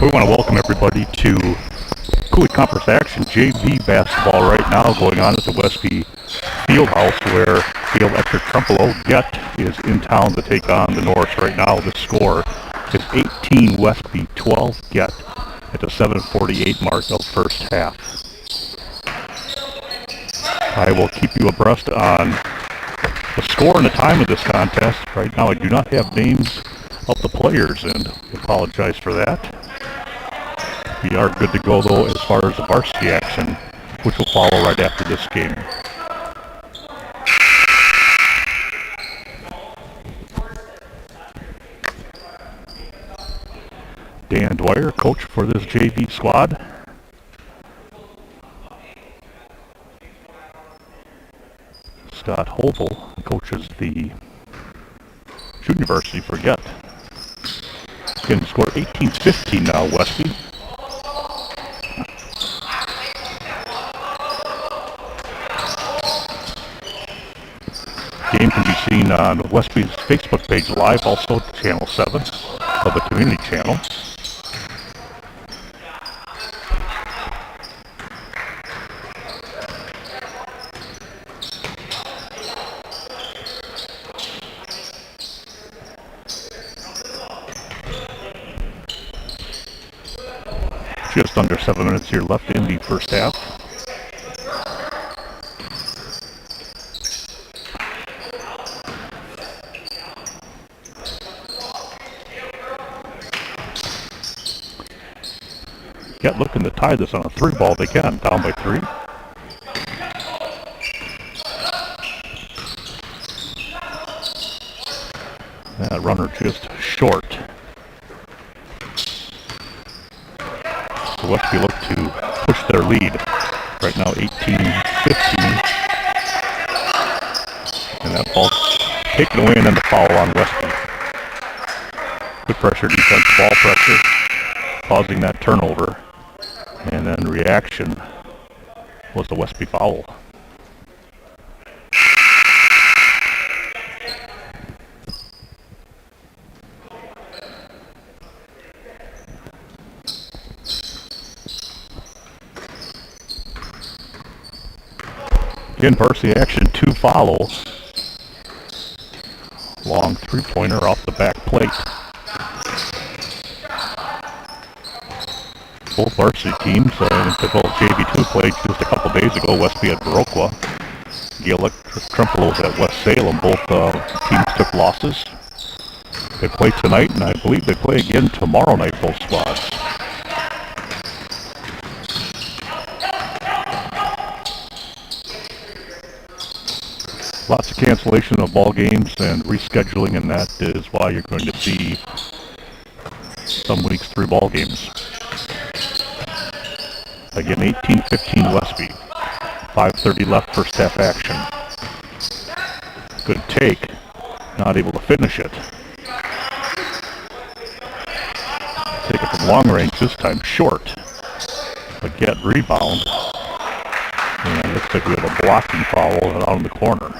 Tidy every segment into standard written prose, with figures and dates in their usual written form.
We want to welcome everybody to Cooley Conference Action JV basketball right now going on at the Westby Fieldhouse, where the Electric Trumpelow Get is in town to take on the Norse right now. The score is 18 Westby, 12 Get at the 7:48 mark of first half. I will keep you abreast on the score and the time of this contest. Right now I do not have names of the players, and I apologize for that. We are good to go though as far as the varsity action, which will follow right after this game. Dan Dwyer, coach for this JV squad. Scott Hovel coaches the junior varsity for Get. Again, the score 18-15 now, Westby. Game can be seen on Westby's Facebook page live, also Channel 7 of the community channel. Just under 7 minutes here left in the first half. Get looking to tie this on a 3-ball. They can, down by 3. That runner just short. So Westby look to push their lead. Right now 18-15. And that ball taken away, and then the foul on Westby. Good pressure defense, ball pressure, causing that turnover. And then reaction was the Westby foul. Again, varsity action, 2 fouls. Long 3-pointer off the back plate. Both varsity teams, the both JV2 played just a couple days ago. Westby at Viroqua. The Electric Trumpelows at West Salem. Both teams took losses. They play tonight, and I believe they play again tomorrow night, both squads. Lots of cancellation of ball games and rescheduling, and that is why you're going to see some weeks 3 ball games. Again, 18-15 Westby. 5:30 left, first half action. Good take. Not able to finish it. Take it from long range, this time short. But Get rebound. And it looks like we have a blocking foul out in the corner.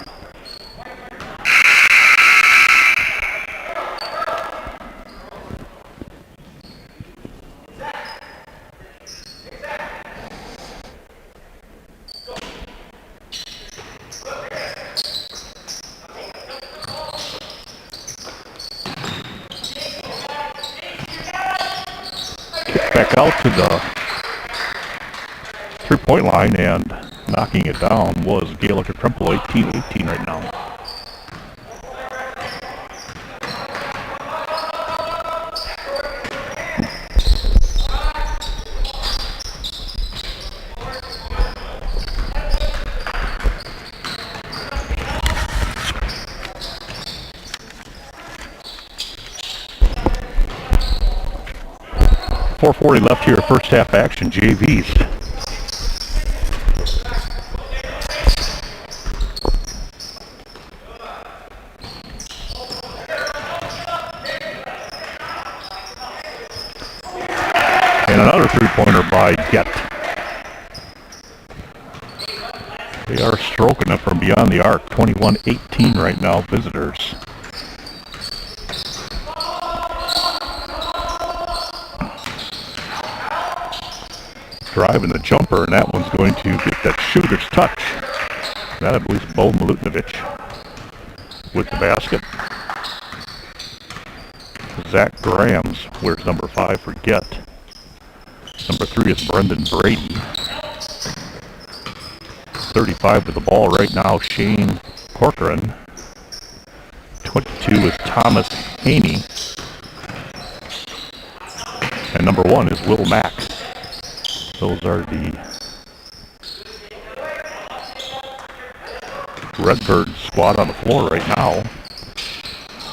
Back out to the 3-point line, and knocking it down was Gaelic Trumpelow, 18-18 right now. .440 left here, first half action, JVs. And another 3-pointer by Get. They are stroking it from beyond the arc, 21-18 right now, visitors. driving the jumper, and that one's going to get that shooter's touch. That, I believe, is Bo Milutinovic with the basket. Zach Grams wears number 5 for Get. Number 3 is Brendan Brady. 35 with the ball right now, Shane Corcoran. 22 is Thomas Haney. And number 1 is Will Mack. Those are the Redbird squad on the floor right now.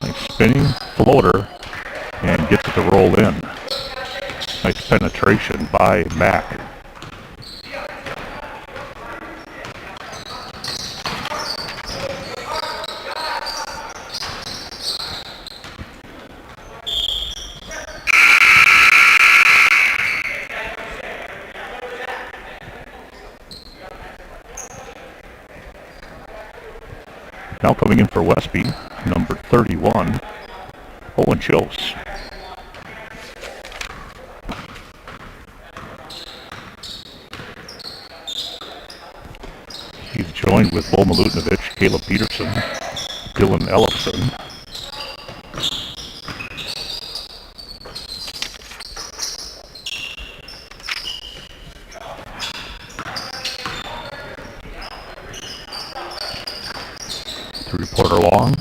Nice spinning floater and gets it to roll in. Nice penetration by Mack. Now coming in for Westby, number 31, Owen Chose. He's joined with Bo Milutinovic, Caleb Peterson, Dylan Ellison. Three-pointer long.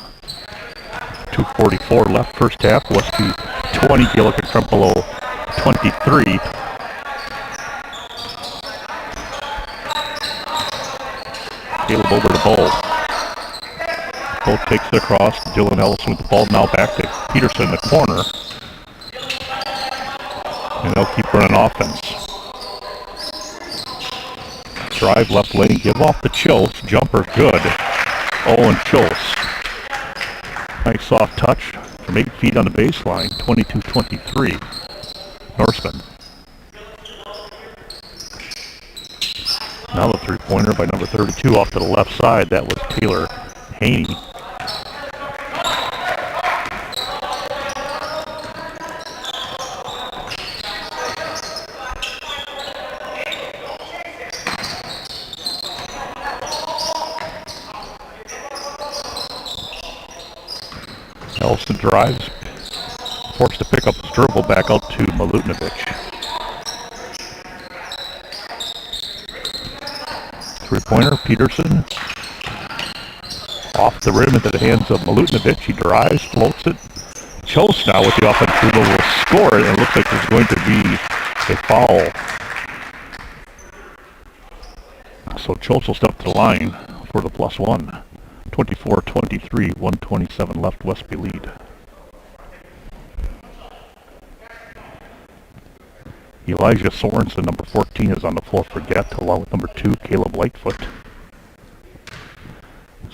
2:44 left first half. Westby 20, Gilligan Trempealeau 23. Caleb over the ball. Bo takes it across. Dylan Ellison with the ball now back to Peterson in the corner. And they'll keep running offense. Drive left lane, give off the Chills. Jumper good. Owen Chills. Nice soft touch from 8 feet on the baseline. 22-23. Norseman. Now the three-pointer by number 32 off to the left side. That was Taylor Haney. Ellison drives, forced to pick up his dribble back out to Milutinovic. Three-pointer, Peterson. Off the rim into the hands of Milutinovic. He drives, floats it. Chose now with the offensive dribble will score it, and it looks like there's going to be a foul. So Chose will step to the line for the +1. 24-23, 1:27 left, Westby lead. Elijah Sorensen, number 14, is on the floor for Get, along with number 2, Caleb Lightfoot.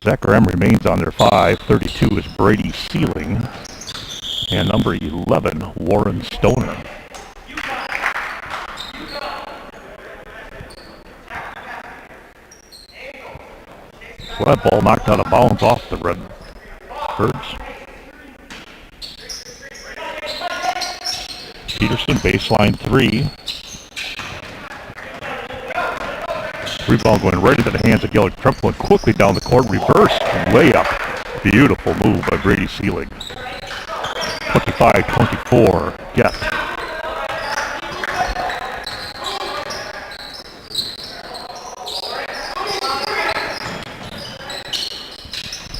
Zach Graham remains on their 5. 32 is Brady Sealing. And number 11, Warren Stoner. So that ball knocked out of bounds off the Redbirds. Peterson, baseline 3. Rebound going right into the hands of Gilligan Trempealeau, quickly down the court, reverse layup. Beautiful move by Brady Sealing. 25-24, Get.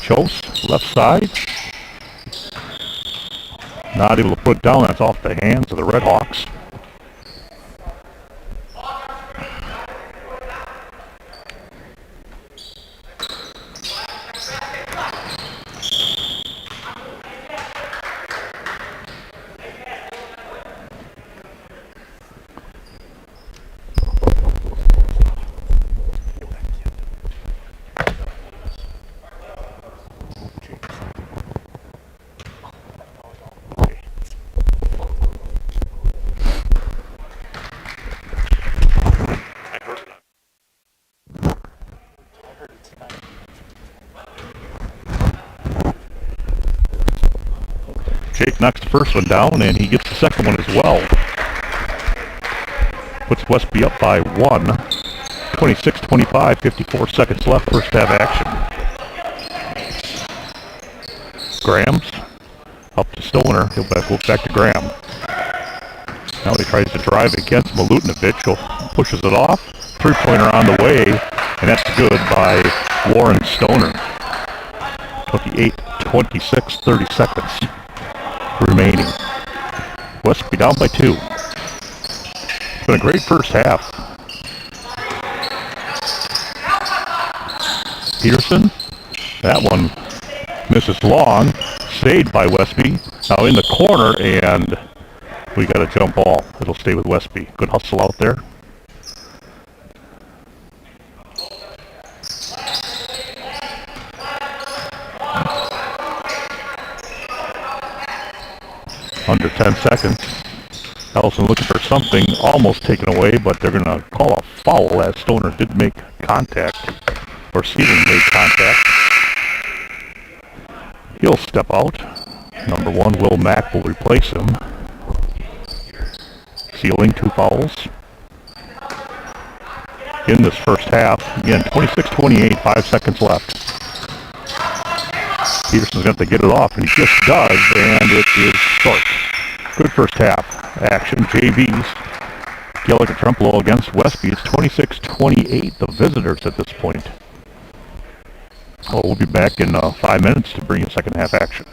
Chose, left side. Not able to put it down. That's off the hands of the Redhawks. Jake knocks the first one down, and he gets the second one as well. Puts Westby up by 1. 26-25, 54 seconds left, first half action. Graham's up to Stoner. He'll go back to Graham. Now he tries to drive against Milutinovic. He'll pushes it off. Three-pointer on the way, and that's good by Warren Stoner. 28-26, 30 seconds remaining. Westby down by 2. It's been a great first half. Peterson, that one misses long, saved by Westby. Now in the corner, and we got a jump ball. It'll stay with Westby. Good hustle out there. Under 10 seconds. Ellison looking for something, almost taken away, but they're going to call a foul as Stoner did make contact, or Sealing made contact. He'll step out. Number 1, Will Mack, will replace him. Sealing, 2 fouls. In this first half, again, 26-28, 5 seconds left. Peterson's going to get it off, and he just does, and it is short. Good first half action. JV's Gallagher Trempealeau against Westby. It's 26-28, the visitors at this point. Well, we'll be back in 5 minutes to bring you second half action.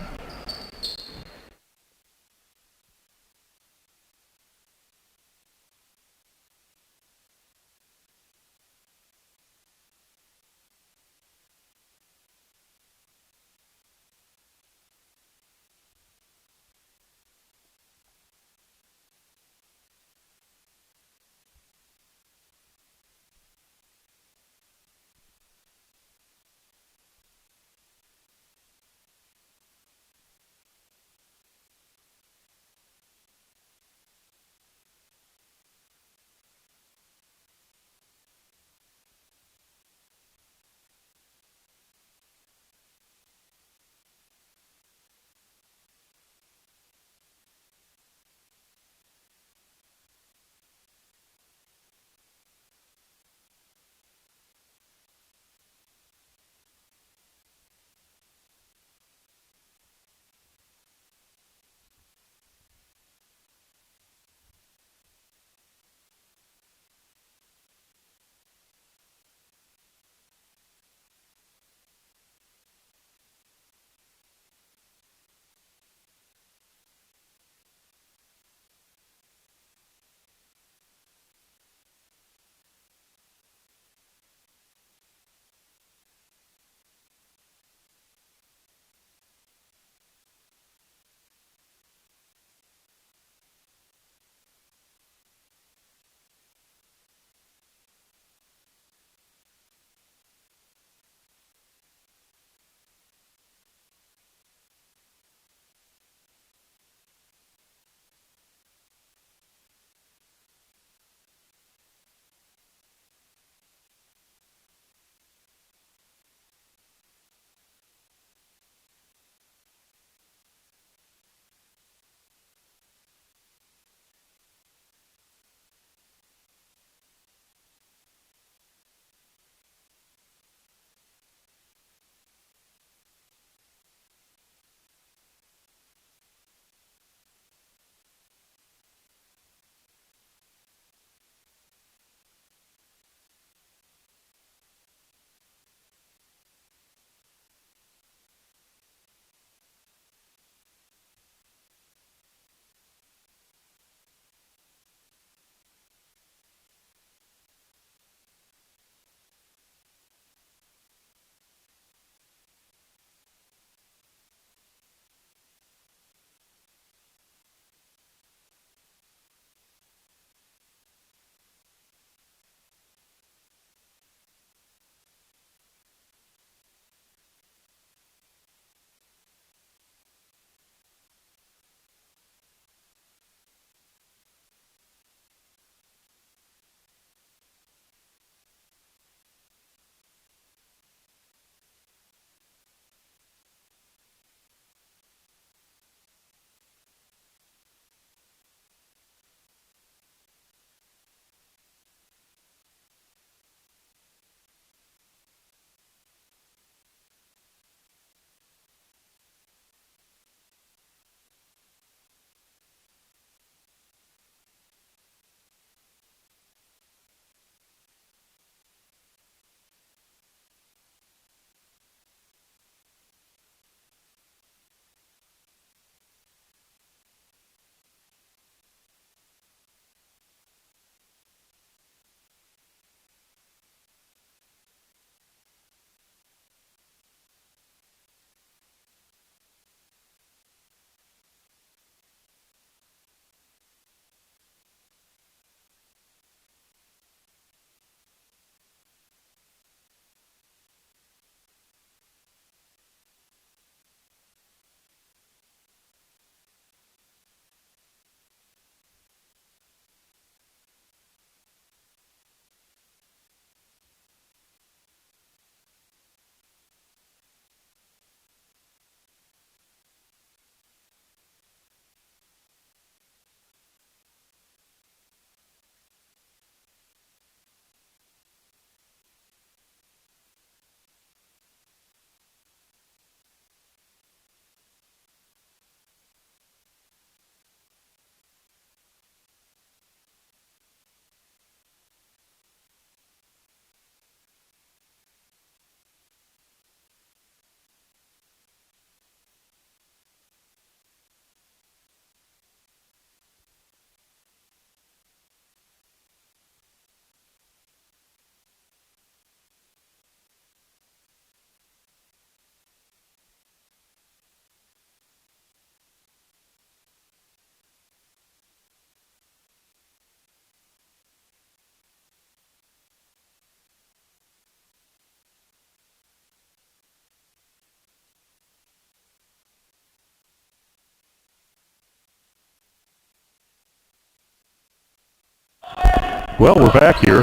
Well, we're back here.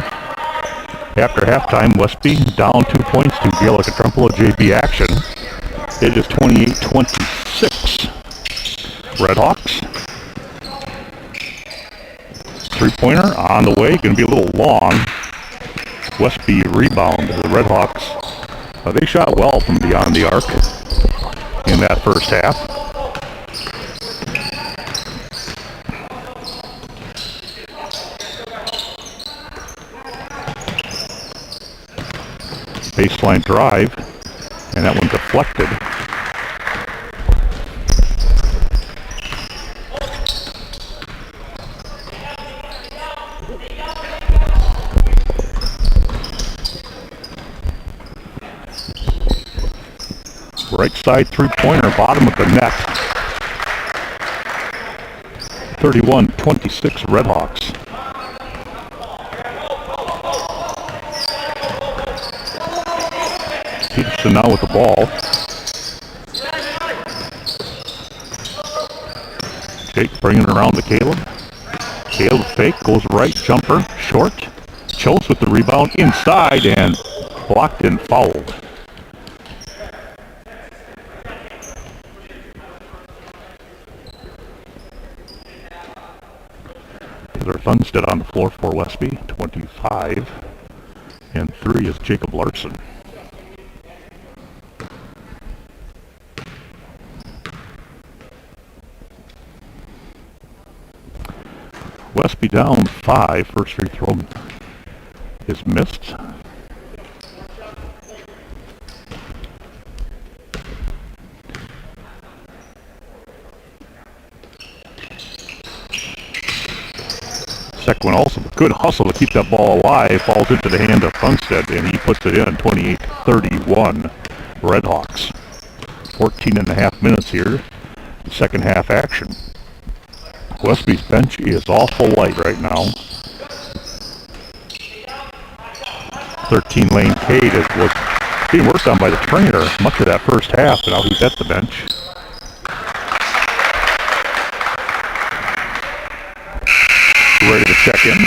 After halftime, Westby down 2 points to Gaelic Trumpelow JV action. It is 28-26. Redhawks. Three-pointer on the way. Going to be a little long. Westby rebound. The Redhawks, they shot well from beyond the arc in that first half. Baseline drive, and that one deflected. Right side three-pointer, bottom of the net. 31-26 Redhawks. Peterson now with the ball. Jake bringing it around to Caleb. Caleb fake, goes right, jumper, short. Chose with the rebound inside and blocked and fouled. Taylor Thunstead on the floor for Westby, 25. And 3 is Jacob Larson. Westby down 5. First free throw is missed. Second one also good hustle to keep that ball alive. Falls into the hand of Thunstead, and he puts it in. 28-31 Redhawks. 14 and a half minutes here. Second half action. Westby's bench is awful light right now. 13 Lane Cade was being worked on by the trainer much of that first half, and now he's at the bench. Ready to check in.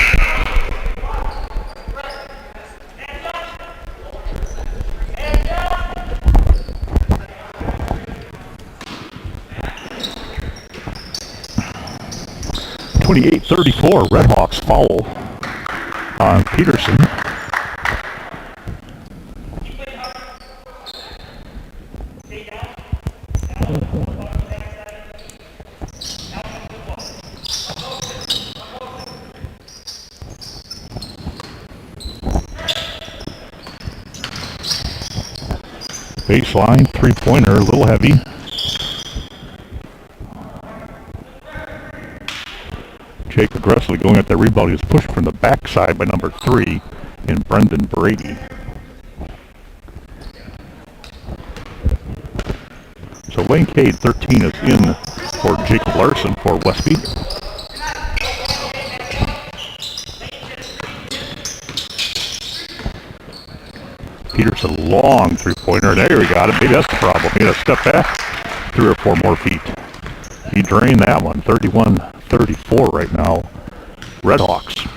.34 Redhawks foul on Peterson. Baseline, three-pointer, a little heavy. Jake aggressively going at that rebound. He was pushed from the backside by number 3 in Brendan Brady. So Lane Cade, 13, is in for Jacob Larson for Westby. Peterson, long three-pointer. There we got it. Maybe that's the problem. He had to step back 3 or 4 more feet. He drained that one. 31-34 right now. Redhawks.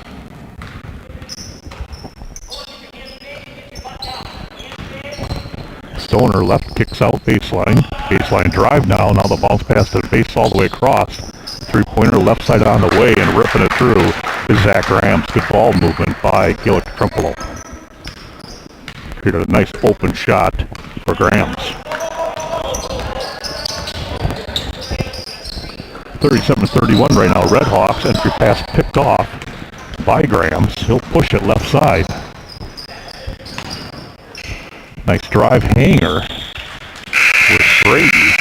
Stoner left, kicks out baseline. Baseline drive now. Now the bounce pass to the base all the way across. Three-pointer left side on the way and ripping it through is Zach Grahams. Good ball movement by Gaelic Trumpelow. Here's a nice open shot for Grahams. 37-31 right now. Redhawks. Entry pass picked off by Grahams. He'll push it left side. Nice drive hanger with Brady.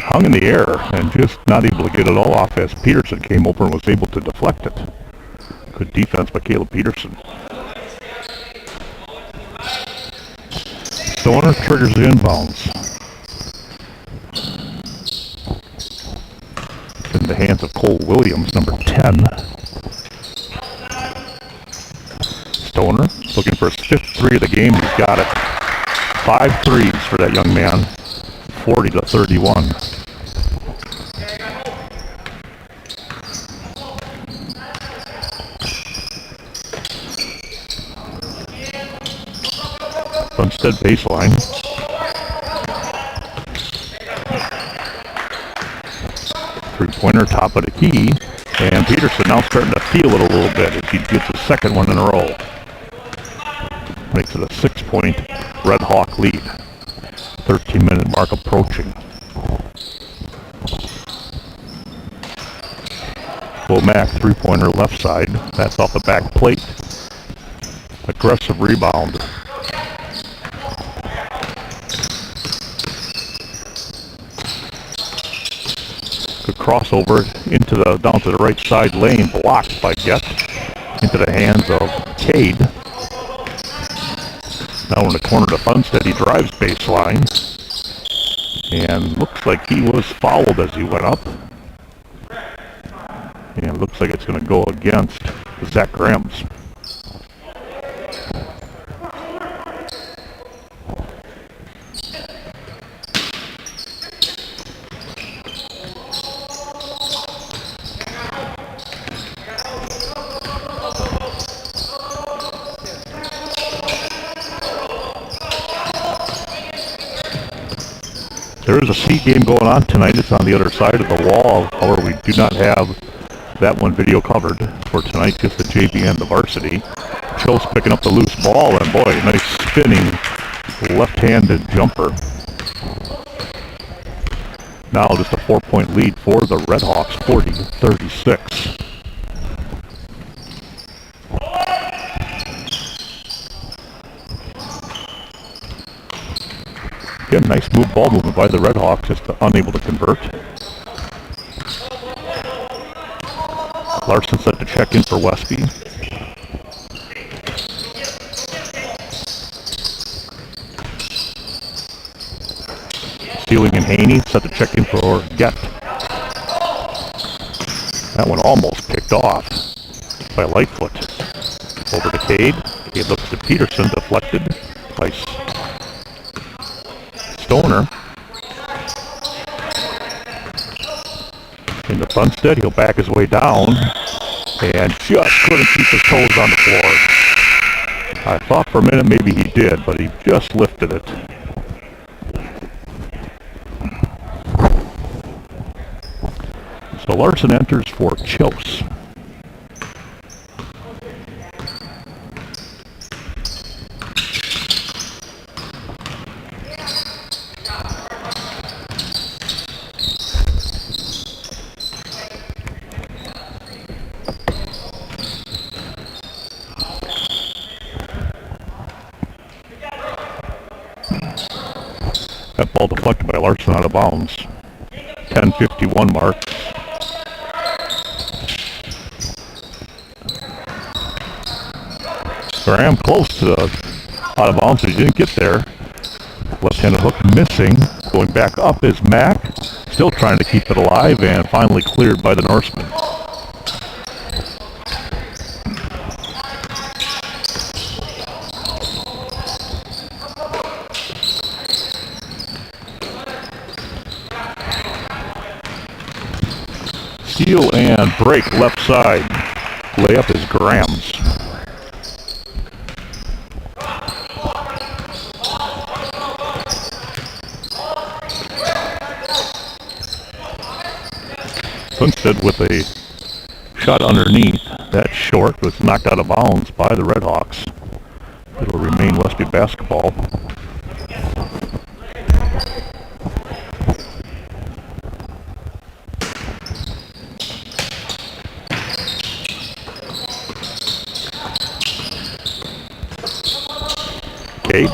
Hung in the air and just not able to get it all off as Peterson came over and was able to deflect it. Good defense by Caleb Peterson. Stoner triggers the inbounds. In the hands of Cole Williams, number 10. Stoner looking for his 5th 3 of the game. He's got it. 5 threes for that young man. 40-31. Funstead baseline. Three-pointer, top of the key. And Peterson now starting to feel it a little bit as he gets his second one in a row. Makes it a 6-point Red Hawk lead. 13-minute mark approaching. Womack three-pointer left side. That's off the back plate. Aggressive rebound. Good crossover down to the right side lane, blocked by Gett. Into the hands of Cade. Now in the corner to Funstead, he drives baseline. And looks like he was fouled as he went up. And looks like it's going to go against Zach Grams. There is a C game going on tonight. It's on the other side of the wall. However, we do not have that one video covered for tonight, just the JV and the Varsity. Chills picking up the loose ball, and boy, nice spinning left-handed jumper. Now just a 4-point lead for the Red Hawks, 40-36. Again, nice ball movement by the Red Hawks, just unable to convert. Larson set to check in for Westby. Stealing and Haney set to check in for Gett. That one almost picked off by Lightfoot. Over to Cade. Cade looks to Peterson, deflected by Stoner. Into Funstead, he'll back his way down and just couldn't keep his toes on the floor. I thought for a minute maybe he did, but he just lifted it. So Larson enters for Chills. That ball deflected by Larson out of bounds. 10:51 mark. Graham close to out of bounds, but he didn't get there. Left-handed hook missing. Going back up is Mack. Still trying to keep it alive and finally cleared by the Norseman. Steal and break left side. Layup is Grams. Funstead with a shot underneath. That short was knocked out of bounds by the Red Hawks. It'll remain Westby basketball. Cade.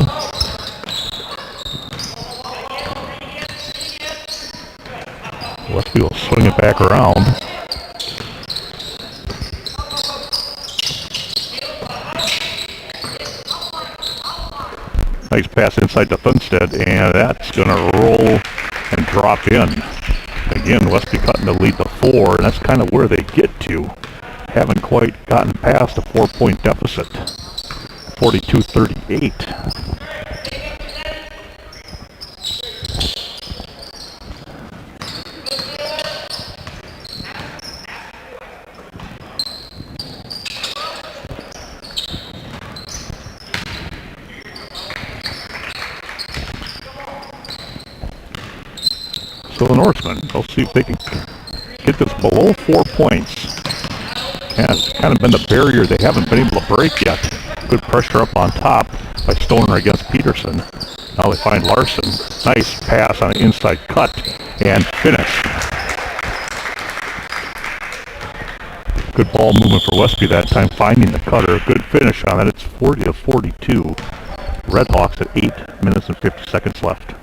Westby will swing it back around. Nice pass inside to Funstead, and that's going to roll and drop in. Again, Westby cutting the lead to 4, and that's kind of where they get to. Haven't quite gotten past a 4-point deficit. 42-38. So the Norsemen, they'll see if they can get this below 4 points. And it's kind of been the barrier they haven't been able to break yet. Good pressure up on top by Stoner against Peterson. Now they find Larson. Nice pass on an inside cut and finish. Good ball movement for Westby that time, finding the cutter. Good finish on it. It's 40-42. Redhawks at 8 minutes and 50 seconds left.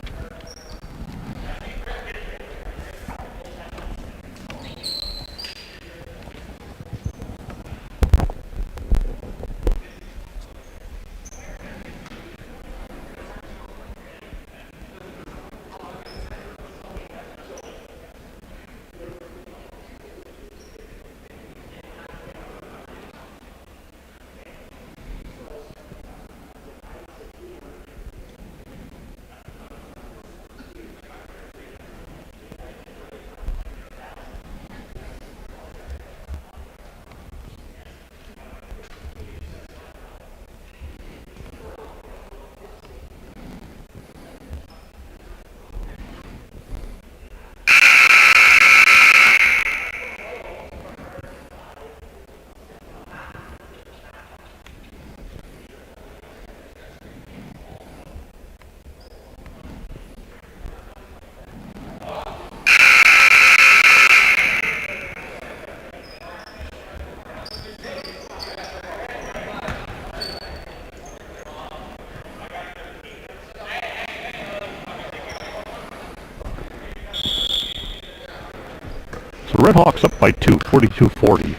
So Redhawks up by 2, 42-40.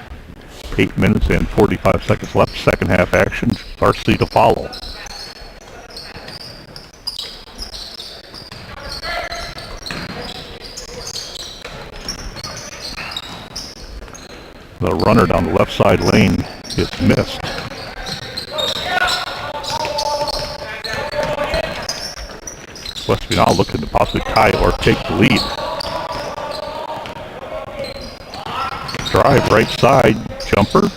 8 minutes and 45 seconds left. Second half action. Varsity to follow. The runner down the left side lane is missed. Westby now looking to possibly tie or take the lead. Drive right side, jumper.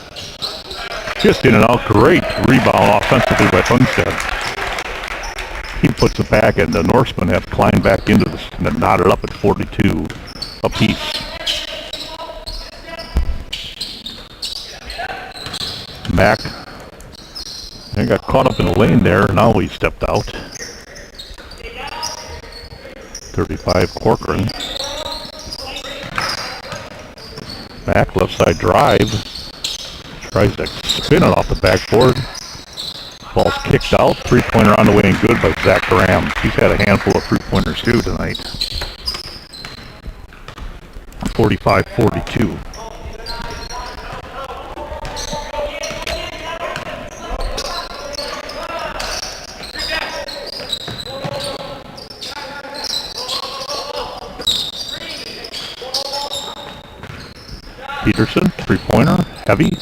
Just in and out, great rebound offensively by Funstead. He puts it back and the Norsemen have climbed back into this and knotted up at 42 apiece. Mack, he got caught up in the lane there, now he stepped out. 35 Corcoran. Mack, left side drive. Tries to spin it off the backboard. Ball's kicked out. Three-pointer on the way and good by Zach Graham. He's had a handful of three-pointers too tonight. 45-42. Peterson, three-pointer, heavy.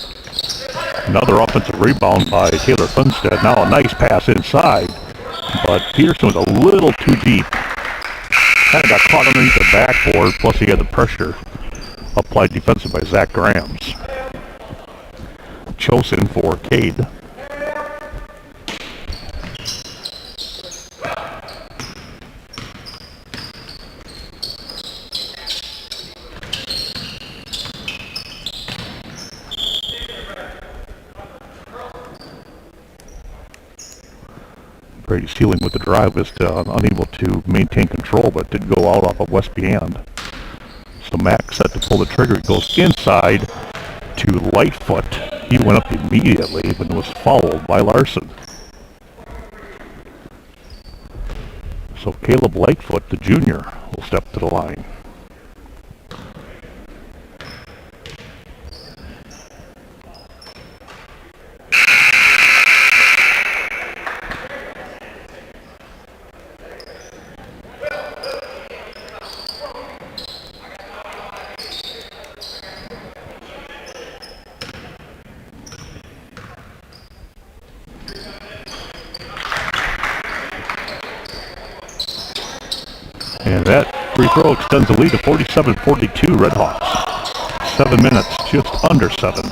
Another offensive rebound by Taylor Funstead. Now a nice pass inside, but Peterson was a little too deep. Kind of got caught underneath the backboard, plus he had the pressure applied defensive by Zach Grahams. Chosen for Cade. Brady Stealing with the drive is unable to maintain control, but did go out off of Westby hand. So Mack set to pull the trigger. He goes inside to Lightfoot. He went up immediately, but was fouled by Larson. So Caleb Lightfoot, the junior, will step to the line. And that free throw extends the lead to 47-42 Redhawks. 7 minutes, just under 7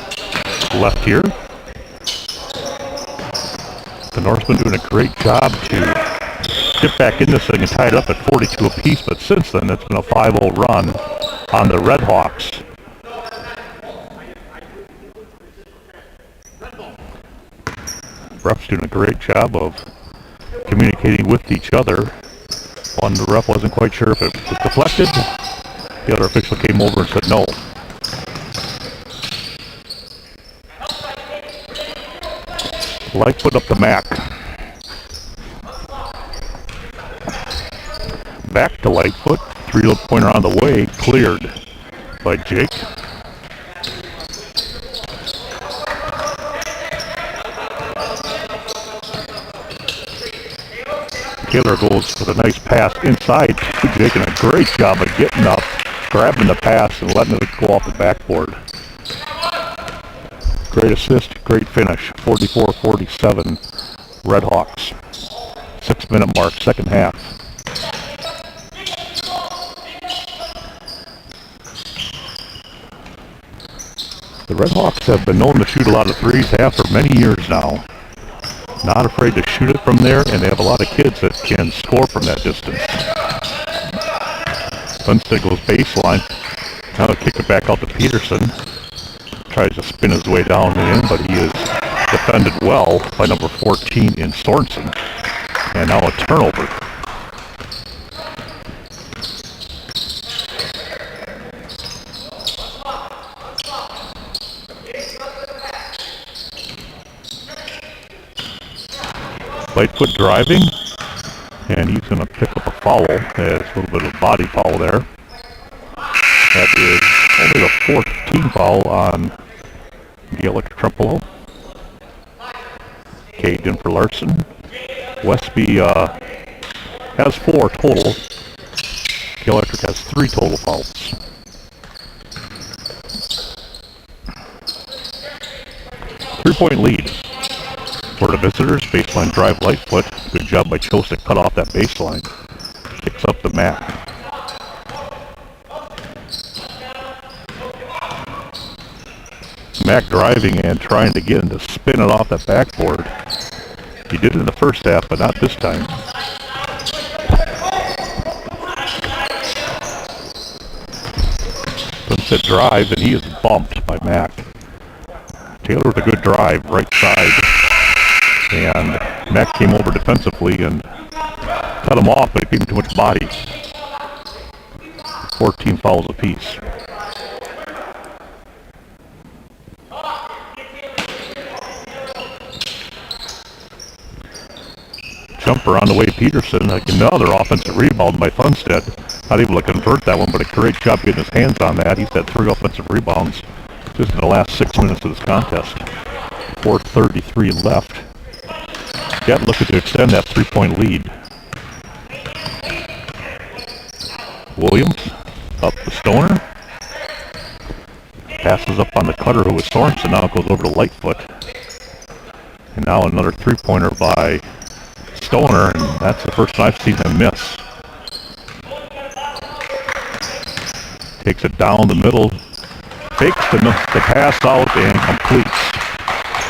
left here. The Norsemen doing a great job to dip back in this thing and tie it up at 42 apiece, but since then it's been a 5-0 run on the Red Hawks. Ref's doing a great job of communicating with each other. One ref wasn't quite sure if it was deflected. The other official came over and said no. Lightfoot up to Mac. Back to Lightfoot. 3-pointer on the way. Cleared by Jake. Taylor goes with a nice pass inside to Jake, and a great job of getting up, grabbing the pass, and letting it go off the backboard. Great assist, great finish. 44-47, Red Hawks. 6-minute mark, second half. The Red Hawks have been known to shoot a lot of threes, have for many years now. Not afraid to shoot it from there, and they have a lot of kids that can score from that distance. Funstead goes baseline. Now they'll kick it back out to Peterson. Tries to spin his way down and in, but he is defended well by number 14 in Sorensen. And now a turnover. Lightfoot driving, and he's going to pick up a foul. There's a little bit of a body foul there. That is only the 4th team foul on the Electric Trumpelow. Cade in for Larson. Westby has 4 total. The Electric has 3 total fouls. Three-point lead for the visitors. Baseline drive, Lightfoot. Good job by Chosick. Cut off that baseline. Kicks up the Mac. Mac driving and trying to get him to spin it off that backboard. He did it in the first half, but not this time. Sunset drive, and he is bumped by Mac. Taylor with a good drive, right side. And Mac came over defensively and cut him off, but he gave him too much body. 14 fouls apiece. Jumper on the way, Peterson. Like another offensive rebound by Funstead. Not able to convert that one, but a great job getting his hands on that. He's had 3 offensive rebounds just in the last 6 minutes of this contest. 4:33 left. Yet looking to extend that 3-point lead. Williams up to Stoner. Passes up on the cutter who was Sorensen. Now it goes over to Lightfoot. And now another 3-pointer by Stoner, and that's the first time I've seen him miss. Takes it down the middle. Fakes the pass out and completes.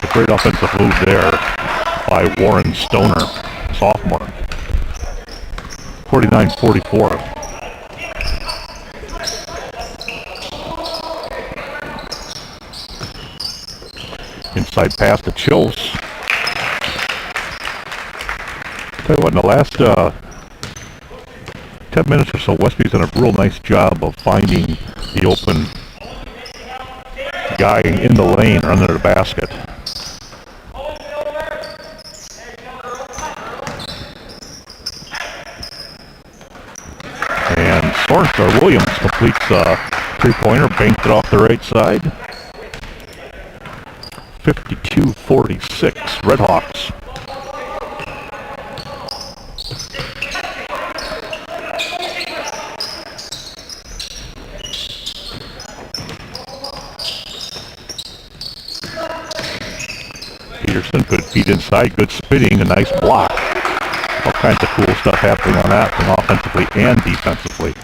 A great offensive move there by Warren Stoner, sophomore. 49-44. Inside pass to Chills. Tell you what, in the last 10 minutes or so, Westby's done a real nice job of finding the open guy in the lane or under the basket. And Sorensen, Williams completes a 3-pointer, banked it off the right side. 52-46, Red Hawks. Peterson, good feet inside, good spinning, a nice block. All kinds of cool stuff happening on that, and offensively and defensively.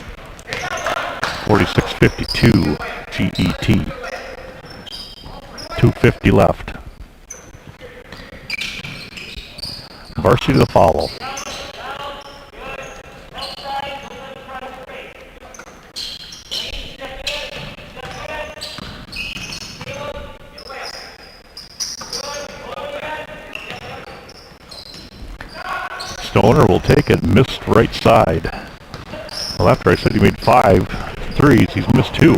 46-52, GET. 2:50 left. Varsity to follow. Stoner will take it, missed right side. Well, after I said he made 5 threes, he's missed 2.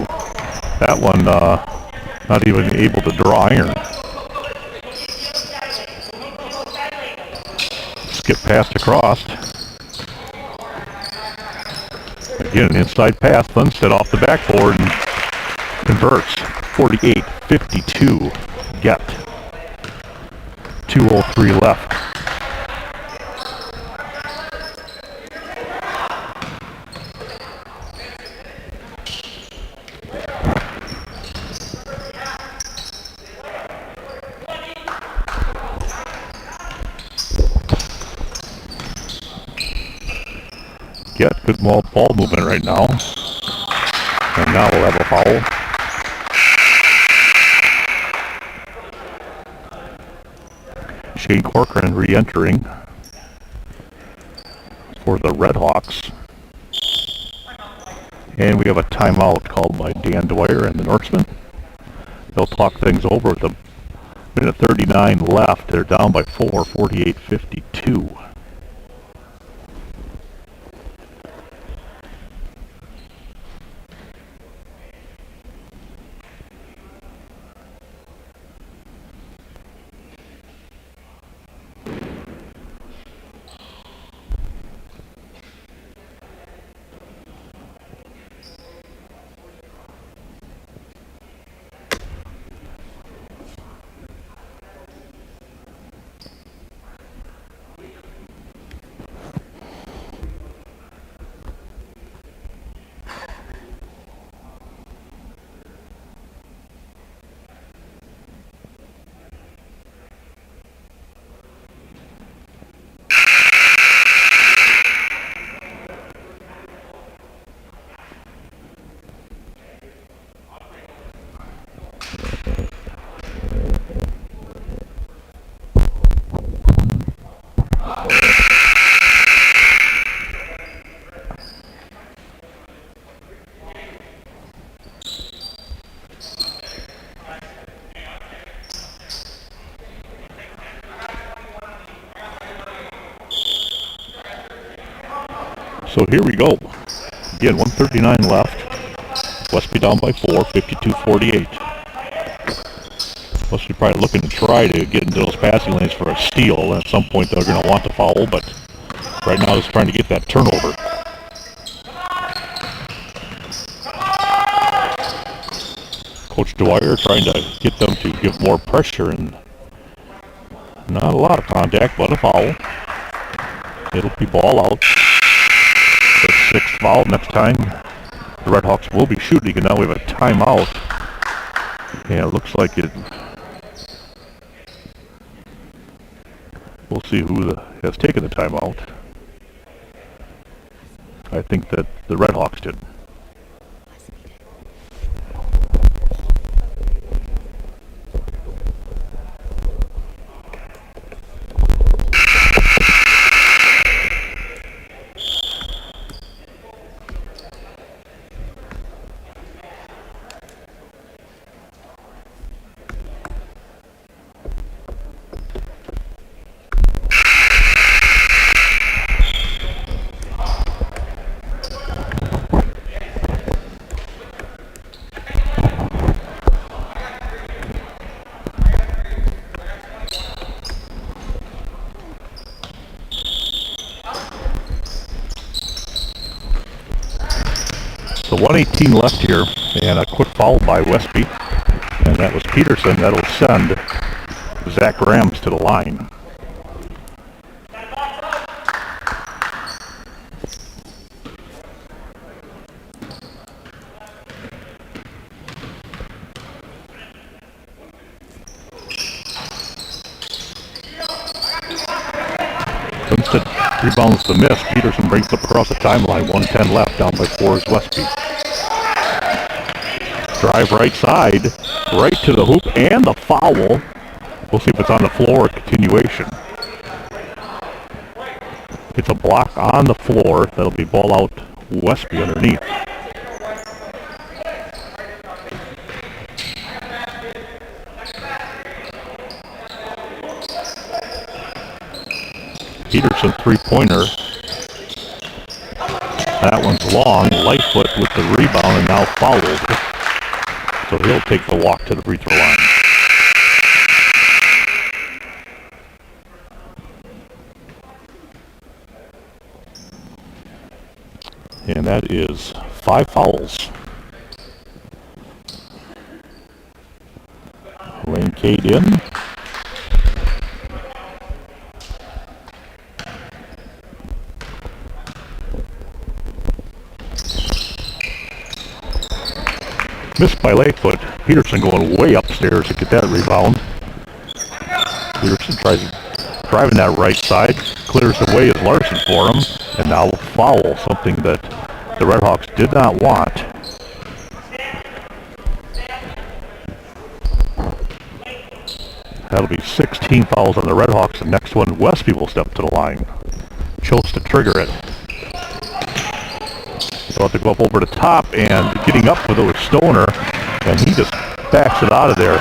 That one, not even able to draw iron. Skip passed across. Again, an inside pass. Thunstead off the backboard and converts. 48-52. Get. 2:03 left. Get good ball movement right now. And now we'll have a foul. Shane Corcoran re-entering for the Redhawks. And we have a timeout called by Dan Dwyer and the Norsemen. They'll talk things over with a minute 39 left. They're down by 4, 48-52. So here we go. Again, 1:39 left. Westby down by 4, 52-48. Westby probably looking to try to get into those passing lanes for a steal. At some point they're going to want to foul, but right now they're trying to get that turnover. Coach Dwyer trying to get them to give more pressure, and not a lot of contact, but a foul. It'll be ball out. The 6th foul next time. The Redhawks will be shooting, and now we have a timeout. Yeah, it looks like it. We'll see who has taken the timeout. I think that the Redhawks did. So 1:18 left here, and a quick foul by Westby, and that was Peterson. That'll send Zach Grams to the line. Instead, rebounds the miss. Peterson brings up across the timeline. 1:10 left, down by 4 is Westby. Drive right side, right to the hoop, and the foul. We'll see if it's on the floor or continuation. It's a block on the floor. That'll be ball out Westby underneath. Peterson Peterson three-pointer. That one's long. Lightfoot with the rebound and now fouled. So he'll take the walk to the free throw line. And that is 5 fouls. Lane Cade in. Missed by Lightfoot. Peterson going way upstairs to get that rebound. Peterson tries driving that right side. Clears the way as Larson for him. And now a foul, something that the Redhawks did not want. That'll be 16 fouls on the Redhawks. The next one, Westby will step to the line. Chose to trigger it. They'll have to go up over the top, and getting up with it was Stoner, and he just backs it out of there.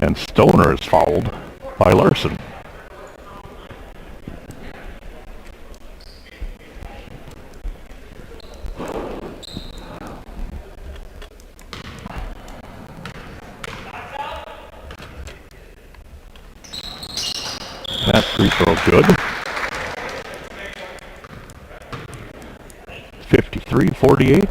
And Stoner is fouled by Larson. That free throw good. 53-48.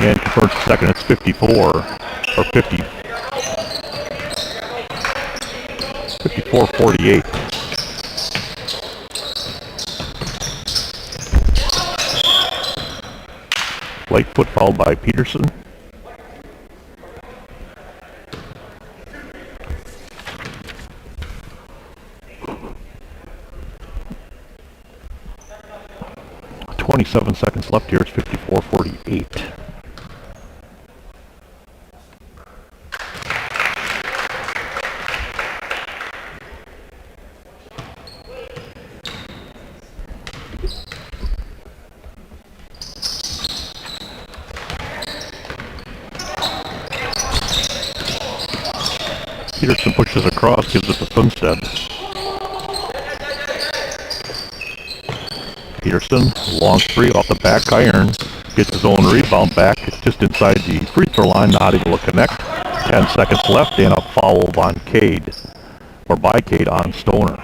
And converts second, it's 54, or 50. 54-48. Lightfoot fouled by Peterson. .27 seconds left here. It's 54-48. Peterson pushes across, gives it to Thunstead. Peterson, long three off the back iron, gets his own rebound back. It's just inside the free throw line, not able to connect. 10 seconds left, and a foul on Cade, or by Cade on Stoner.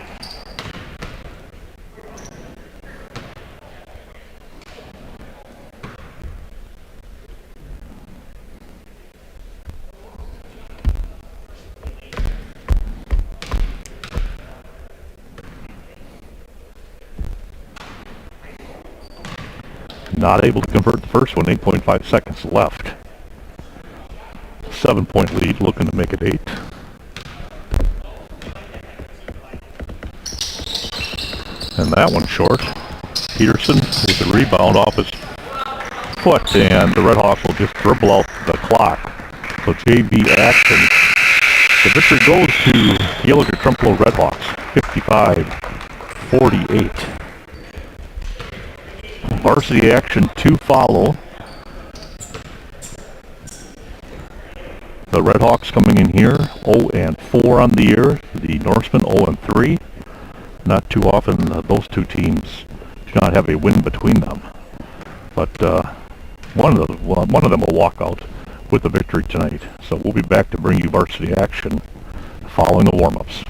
Not able to convert the first one, 8.5 seconds left. 7-point lead, looking to make it 8. And that one short. Peterson with the rebound off his foot, and the Redhawks will just dribble out the clock. So JV action. The victory goes to Yellowger Trumpelow Redhawks, 55-48. Varsity action to follow. The Redhawks coming in here 0-4 on the year. The Norsemen 0-3. Not too often those two teams do not have a win between them. But one of them will walk out with the victory tonight. So we'll be back to bring you varsity action following the warm-ups.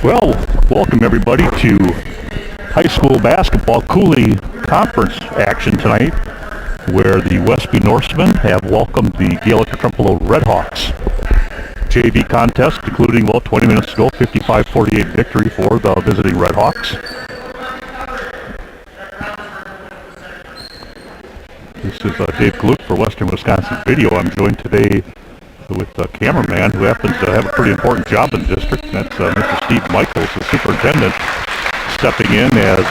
Well, welcome everybody to high school basketball Cooley Conference action tonight, where the Westby Norsemen have welcomed the Gaelic Trumpelow Redhawks. JV contest, including, 20 minutes ago, 55-48 victory for the visiting Redhawks. This is Dave Gluck for Western Wisconsin Video. I'm joined today with a cameraman who happens to have a pretty important job in the district, and that's Mr. Steve Michaels, the superintendent, stepping in as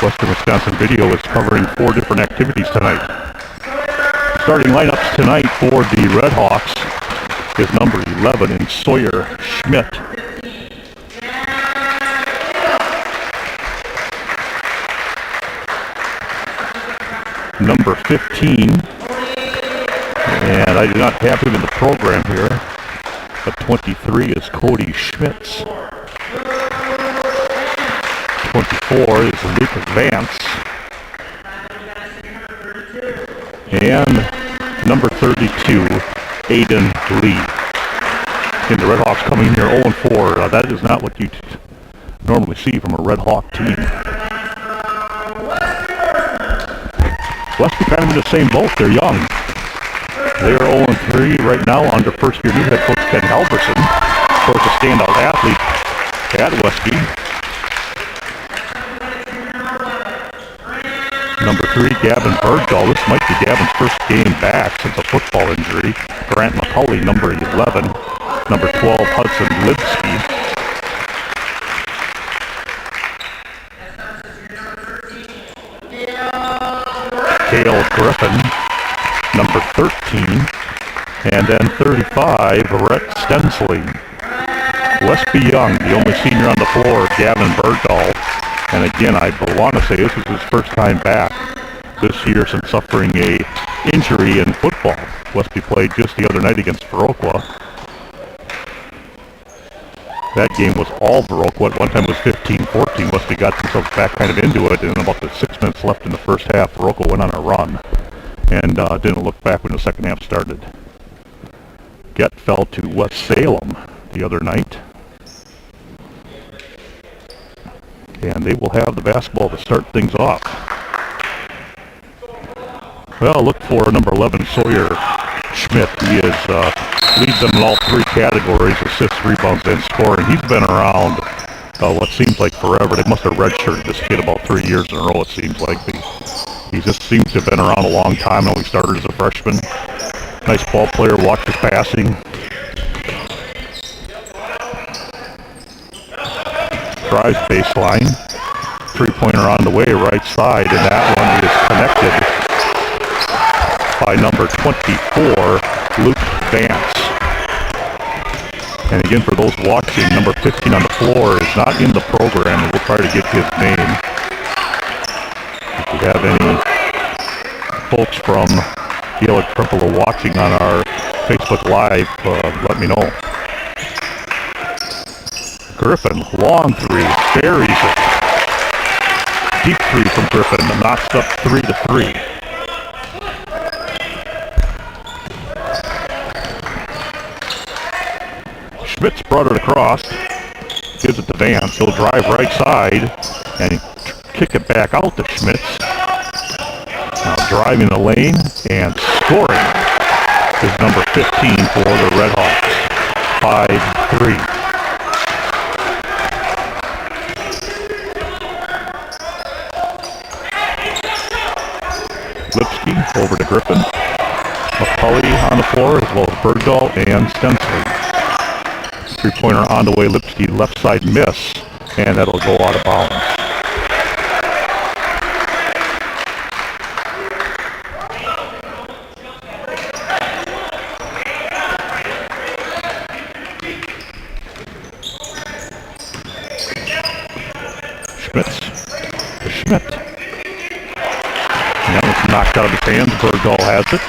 Western Wisconsin Video is covering 4 different activities tonight. Starting lineups tonight for the Redhawks is number 11 in Sawyer Schmidt. Number 15, and I do not have him in the program here, but 23 is Cody Schmitz. 24 is Luke Vance. And number 32, Aiden Lee. And the Redhawks coming here 0-4. That is not what you normally see from a Redhawk team. Westby kind of in the same boat. They're young. They are 0-3 right now under first-year new head coach Ken Halverson. Of course, a standout athlete at Westby. Number 3, Gavin Bergdahl. This might be Gavin's first game back since a football injury. Grant McCulley, number 11. Number 12, Hudson Lipsky. Cale Griffin, number 13, and then 35, Rhett Stensling. Westby Young, the only senior on the floor, Gavin Bergdahl. And again, I want to say this is his first time back this year since suffering a injury in football. Westby played just the other night against Viroqua. That game was all Viroqua. At one time it was 15-14. Westby got themselves back kind of into it, and about the 6 minutes left in the first half, Viroqua went on a run and didn't look back when the second half started. Gett fell to West Salem the other night, and they will have the basketball to start things off. Well, look for number 11, Sawyer Schmidt. He is leads them in all 3 categories: assists, rebounds, and scoring. He's been around what seems like forever. They must have redshirted this kid about 3 years in a row, it seems like. He just seems to have been around a long time. He started as a freshman. Nice ball player. Watch his passing. Drives baseline. 3-pointer on the way, right side, and that one is connected by number 24, Luke Vance. And again, for those watching, number 15 on the floor is not in the program, and we'll try to get his name. If we have any folks from Gaelic Trumpelow watching on our Facebook Live, let me know. Griffin, long 3, buries it. Deep 3 from Griffin, knocks up 3-3. Schmitz brought it across, gives it to Vance. He'll drive right side and kick it back out to Schmitz. Now driving the lane and scoring is number 15 for the Redhawks. 5-3. Lipsky over to Griffin. McCulley on the floor, as well as Bergdahl and Stensling. 3-pointer on the way, Lipsky left side miss, and that'll go out of bounds. Schmidt. And that was knocked out of his hands. Bergdahl has it.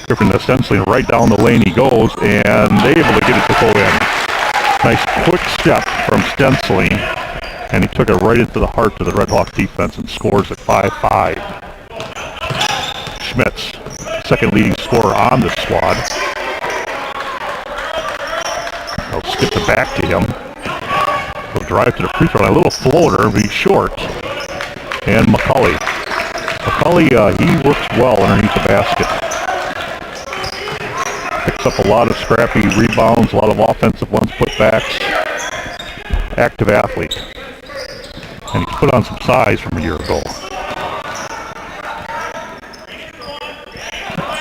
Griffin to Stensling, right down the lane he goes, and they're able to get it to go in. Nice quick step from Stensling, and he took it right into the heart of the Red Hawk defense and scores at 5-5. Schmitz second leading scorer on this squad. I'll skip it back to him. He'll drive to the free throw line. A little floater, but he's short. And McCulley. He works well underneath the basket. Picks up a lot of scrappy rebounds, a lot of offensive ones, putbacks. Active athlete. And he's put on some size from a year ago.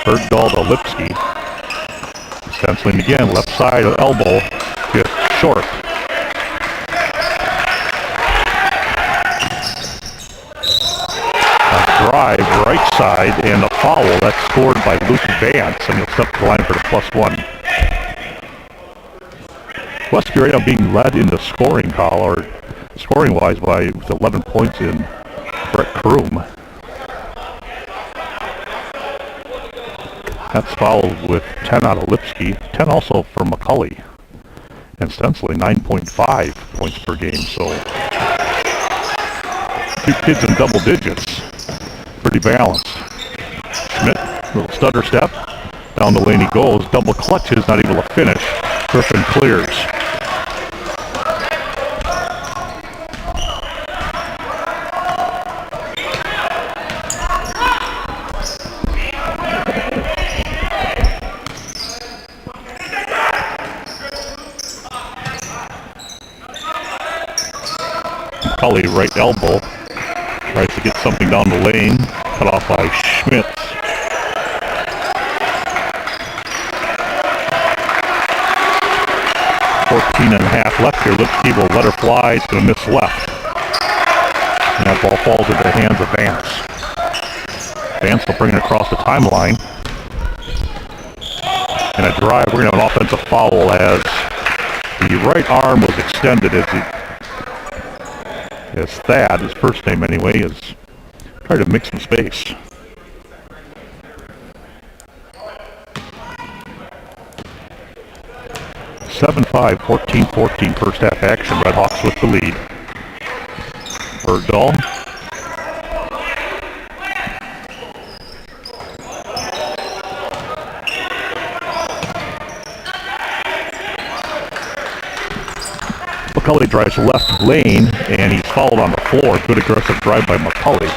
Bergdahl to Lipsky. Stenciling again, left side of elbow, just short. A drive, right side, and a foul. That's scored by Luke Vance, and he'll step to the line for the +1. Westby right now being led in the scoring call, or scoring-wise, by 11 points in Brett Kroom. That's fouled with 10 out of Lipsky, 10 also for McCulley. And Stenciling 9.5 points per game, so two kids in double digits. Pretty balanced. Schmidt, little stutter step. Down the lane he goes. Double clutches, not able to finish. Griffin clears. McCulley, right elbow. Tries to get something down the lane. Cut off by Schmitz. .14.5 left here. Lipsky will let her fly. It's going to miss left. And that ball falls into the hands of Vance. Vance will bring it across the timeline. And a drive. We're going to have an offensive foul as the right arm was extended as Thad, his first name anyway, is trying to make some space. (7-5), 14-14 first half action. Redhawks with the lead. Bergdahl. McCulley drives left lane, and he's fouled on the floor. Good aggressive drive by McCulley.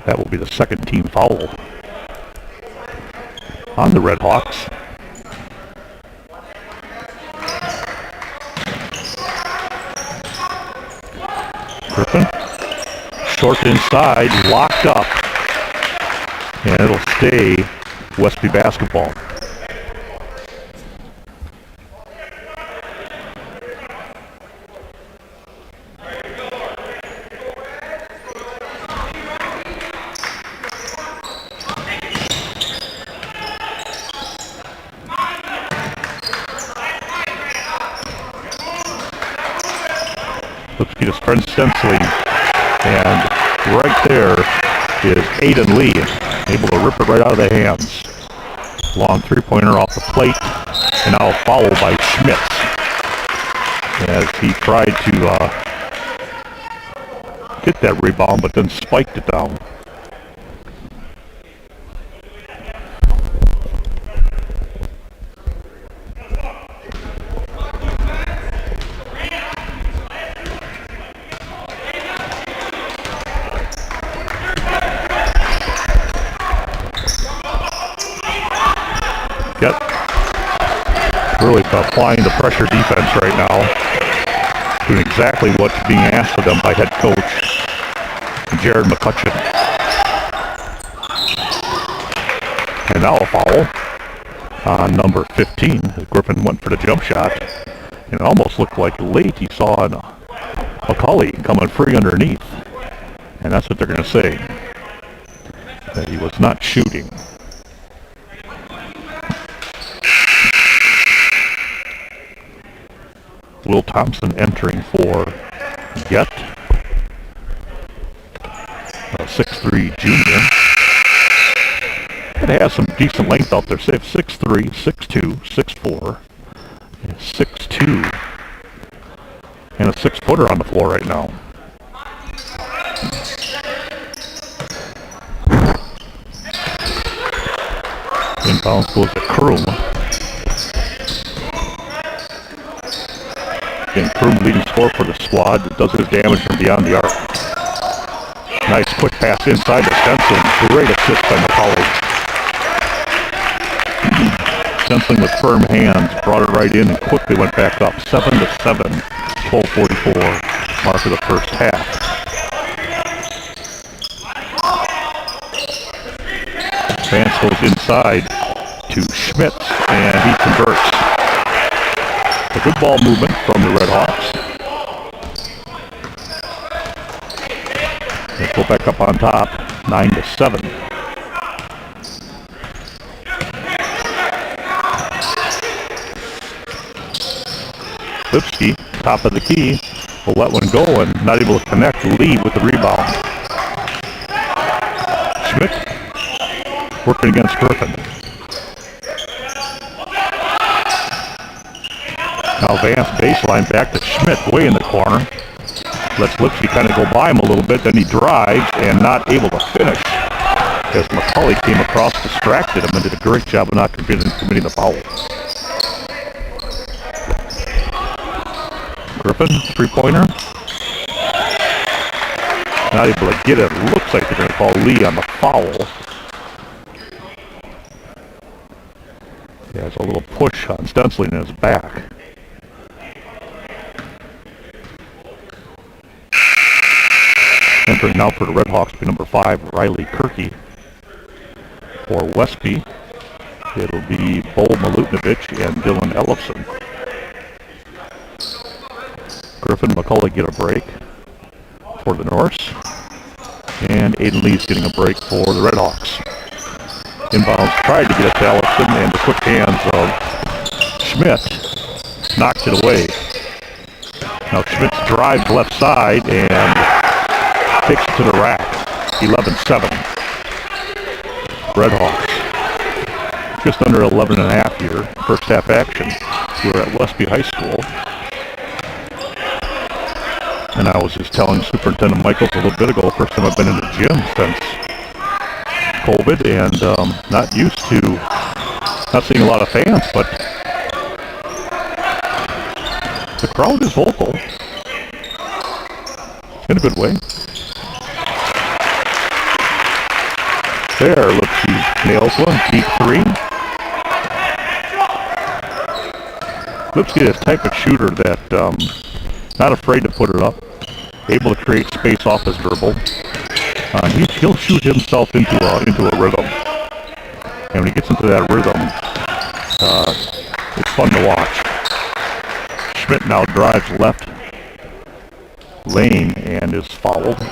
That will be the second team foul on the Redhawks. Griffin, short inside, locked up, and it'll stay Westby basketball. Lipsky to Fred Stenciling, and right there is Aiden Lee, able to rip it right out of the hands. Long three-pointer off the plate, and now a foul by Schmitz as he tried to get that rebound, but then spiked it down. Yep. Really applying the pressure defense right now. Doing exactly what's being asked of them by head coach Jared McCutcheon. And now a foul on number 15. Griffin went for the jump shot. And it almost looked like late he saw McCulley coming free underneath. And that's what they're going to say. That he was not shooting. Will Thompson entering for Get, a 6'3" junior. It has some decent length out there. Say 6'3", 6'2", 6'4", 6'2", and a 6-footer on the floor right now. Inbounds goes to Kroom. Again, Kroom leading scorer for the squad. Does his damage from beyond the arc. Nice quick pass inside to Stensling. Great assist by McCauley. Stensling with firm hands brought it right in and quickly went back up. 7-7. 12:44. Mark of the first half. Vance goes inside to Schmitz, and he converts. A good ball movement from the Red Hawks. They go back up on top, 9-7. Lipsky, top of the key, will let one go and not able to connect. Lee with the rebound. Schmidt working against Griffin. Now Vance baseline back to Schmidt, way in the corner. Lets Lipsky kind of go by him a little bit, then he drives and not able to finish as McCauley came across, distracted him, and did a great job of not committing the foul. Griffin, three-pointer. Not able to get it. Looks like they're going to call Lee on the foul. Yeah, it's a little push on Stensling in his back. Entering now for the Red Hawks be number 5, Riley Kirky. For Westby, it'll be Bo Milutinovic and Dylan Ellefson. Griffin, McCauley get a break for the Norse. And Aiden Lee's getting a break for the Red Hawks. Inbounds tried to get it to Ellefson, and the quick hands of Schmidt knocked it away. Now Schmidt drives left side and takes it to the rack. 11-7. Red Hawks. Just under 11 and a half here. First half action. We're at Westby High School. And I was just telling Superintendent Michaels a little bit ago, first time I've been in the gym since COVID, and not used to not seeing a lot of fans, but the crowd is vocal in a good way. There, Lipsky nails one, deep three. Lipsky is the type of shooter that not afraid to put it up, able to create space off his dribble. He'll shoot himself into a rhythm, and when he gets into that rhythm, it's fun to watch. Schmidt now drives left lane and is fouled.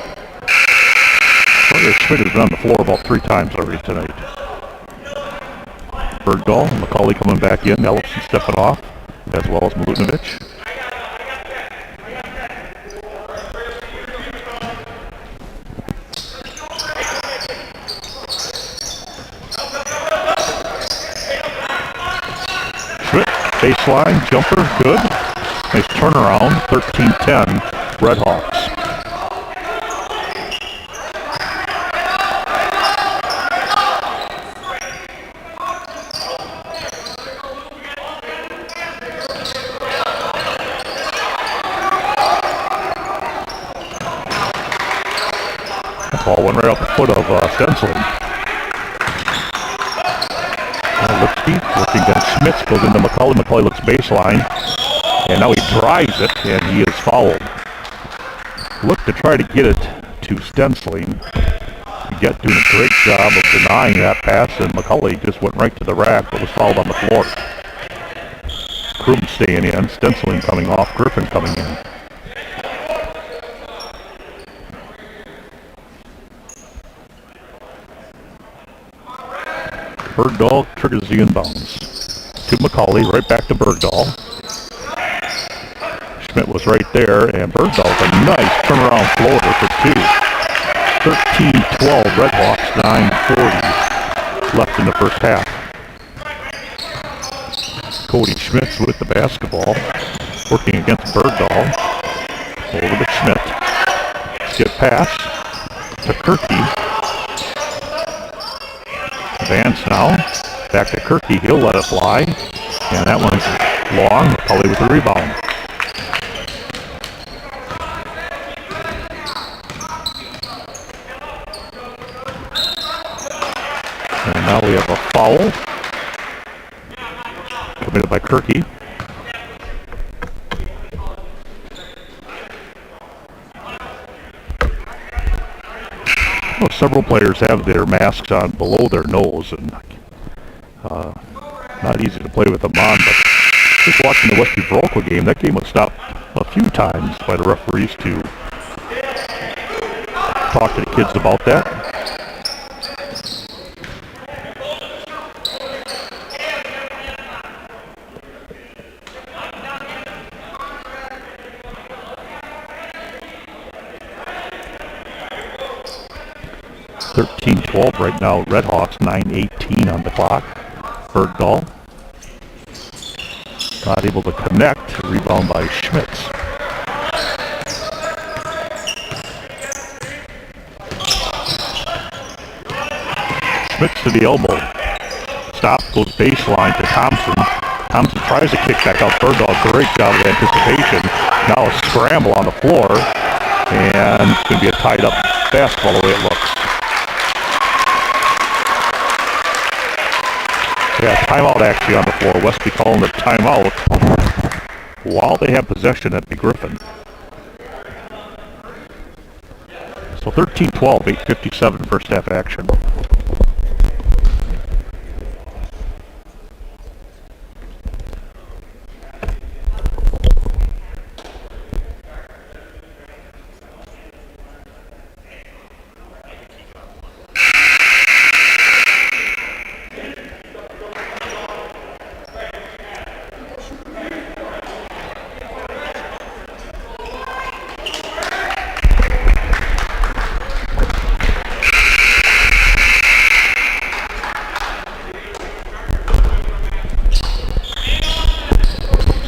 Schmidt has been on the floor about 3 times already tonight. Bergdahl, McCauley coming back in, Ellefson stepping off, as well as Milutinovic. Baseline, jumper, good. Nice turnaround, 13-10, Red Hawks. That ball went right off the foot of Stensling. Lipsky working against Schmitz, goes into McCauley. McCauley looks baseline, and now he drives it, and he is fouled. Look to try to get it to Stensling. Doing a great job of denying that pass, and McCauley just went right to the rack, but was fouled on the floor. Kroom staying in, Stensling coming off, Griffin coming in. Bergdahl triggers the inbounds. To McCauley, right back to Bergdahl. Schmidt was right there, and Bergdahl with a nice turnaround floater for 2. 13-12, Red Hawks, 9:40 left in the first half. Cody Schmitz with the basketball, working against Bergdahl. Over to Schmidt. Skip pass to Kirky. Vance now, Back to Kirky. He'll let it fly. And that one's long. Cully with the rebound. And now we have a foul committed by Kirky. Well, several players have their masks on below their nose, and not easy to play with them on, but just watching the Westby Baroque game, that game was stopped a few times by the referees to talk to the kids about that. (13-12) right now. Redhawks 9:18 on the clock. Bergdahl not able to connect. Rebound by Schmitz. Schmitz to the elbow. Stop, goes baseline to Thompson. Thompson tries to kick back out. Bergdahl, great job of anticipation. Now a scramble on the floor, and it's going to be a tied up basketball the way it looks. Yeah, timeout actually on the floor. Westby calling the timeout while they have possession at the Griffin. So 13-12, 8:57 first half action.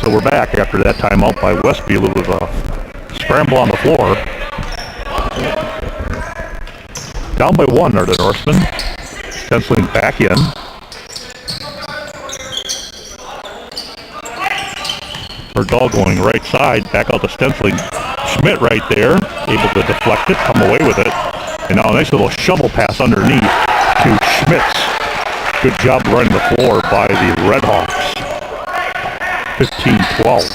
So we're back after that timeout by Westby. A little bit of a scramble on the floor. Down by one are the Norsemen. Stenciling back in. Bergdahl going right side, back out to Stenciling. Schmidt right there, able to deflect it, come away with it. And now a nice little shovel pass underneath to Schmitz. Good job running the floor by the Redhawks. 15-12.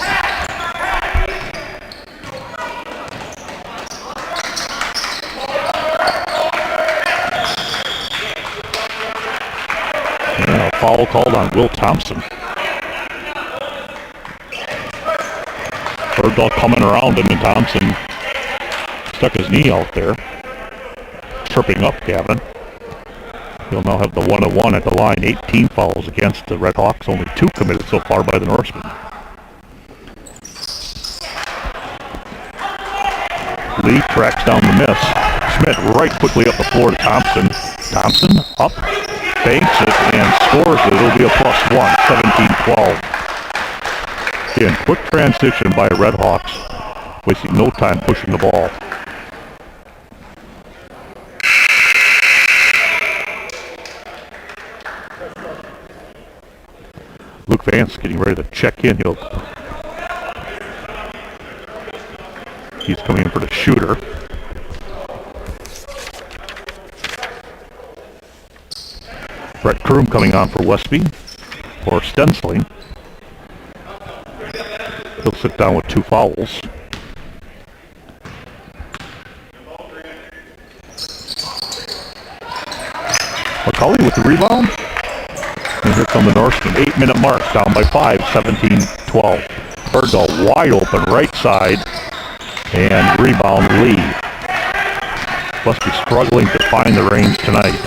And a foul called on Will Thompson. Bergdahl coming around him, and Thompson stuck his knee out there. Tripping up Gavin. He'll now have the 1-1 at the line. 18 fouls against the Redhawks. Only 2 committed so far by the Norsemen. Lee tracks down the miss. Schmidt right quickly up the floor to Thompson. Thompson up, banks it, and scores it. It'll be a +1, 17-12. Again, quick transition by Redhawks. Wasting no time pushing the ball. Luke Vance getting ready to check in. He's coming in for the shooter. Brett Kroom coming on for Westby, or Stenciling. He'll sit down with 2 fouls. McCulley with the rebound. And here come the Norsemen. 8-minute mark, down by 5, 17-12. Bergdahl wide open right side. And rebound Lee. Westby struggling to find the range tonight.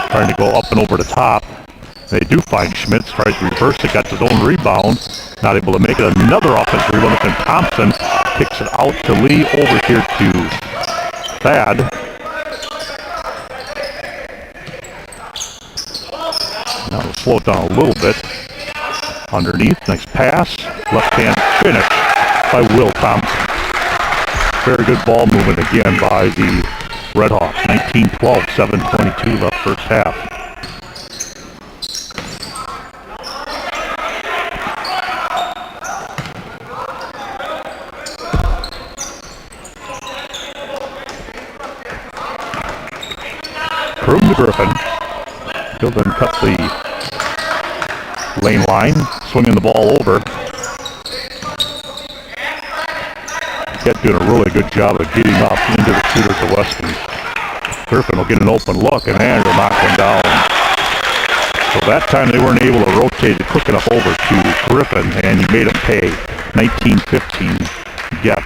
Trying to go up and over the top. They do find Schmitz, tries to reverse it, got his own rebound. Not able to make it. Another offensive rebound, and Thompson kicks it out to Lee, over here to Thad. Now we'll slow it down a little bit. Underneath, nice pass. Left hand finish by Will Thompson. Very good ball movement again by the Redhawks. 19-12, 7:22 left first half. Kroom to Griffin. He'll then cut the lane line, swinging the ball over. Get doing a really good job of getting up into the shooters of Westby. Griffin will get an open look, and Andrew will knock one down. So that time they weren't able to rotate it quick enough over to Griffin, and he made him pay. 19-15 get.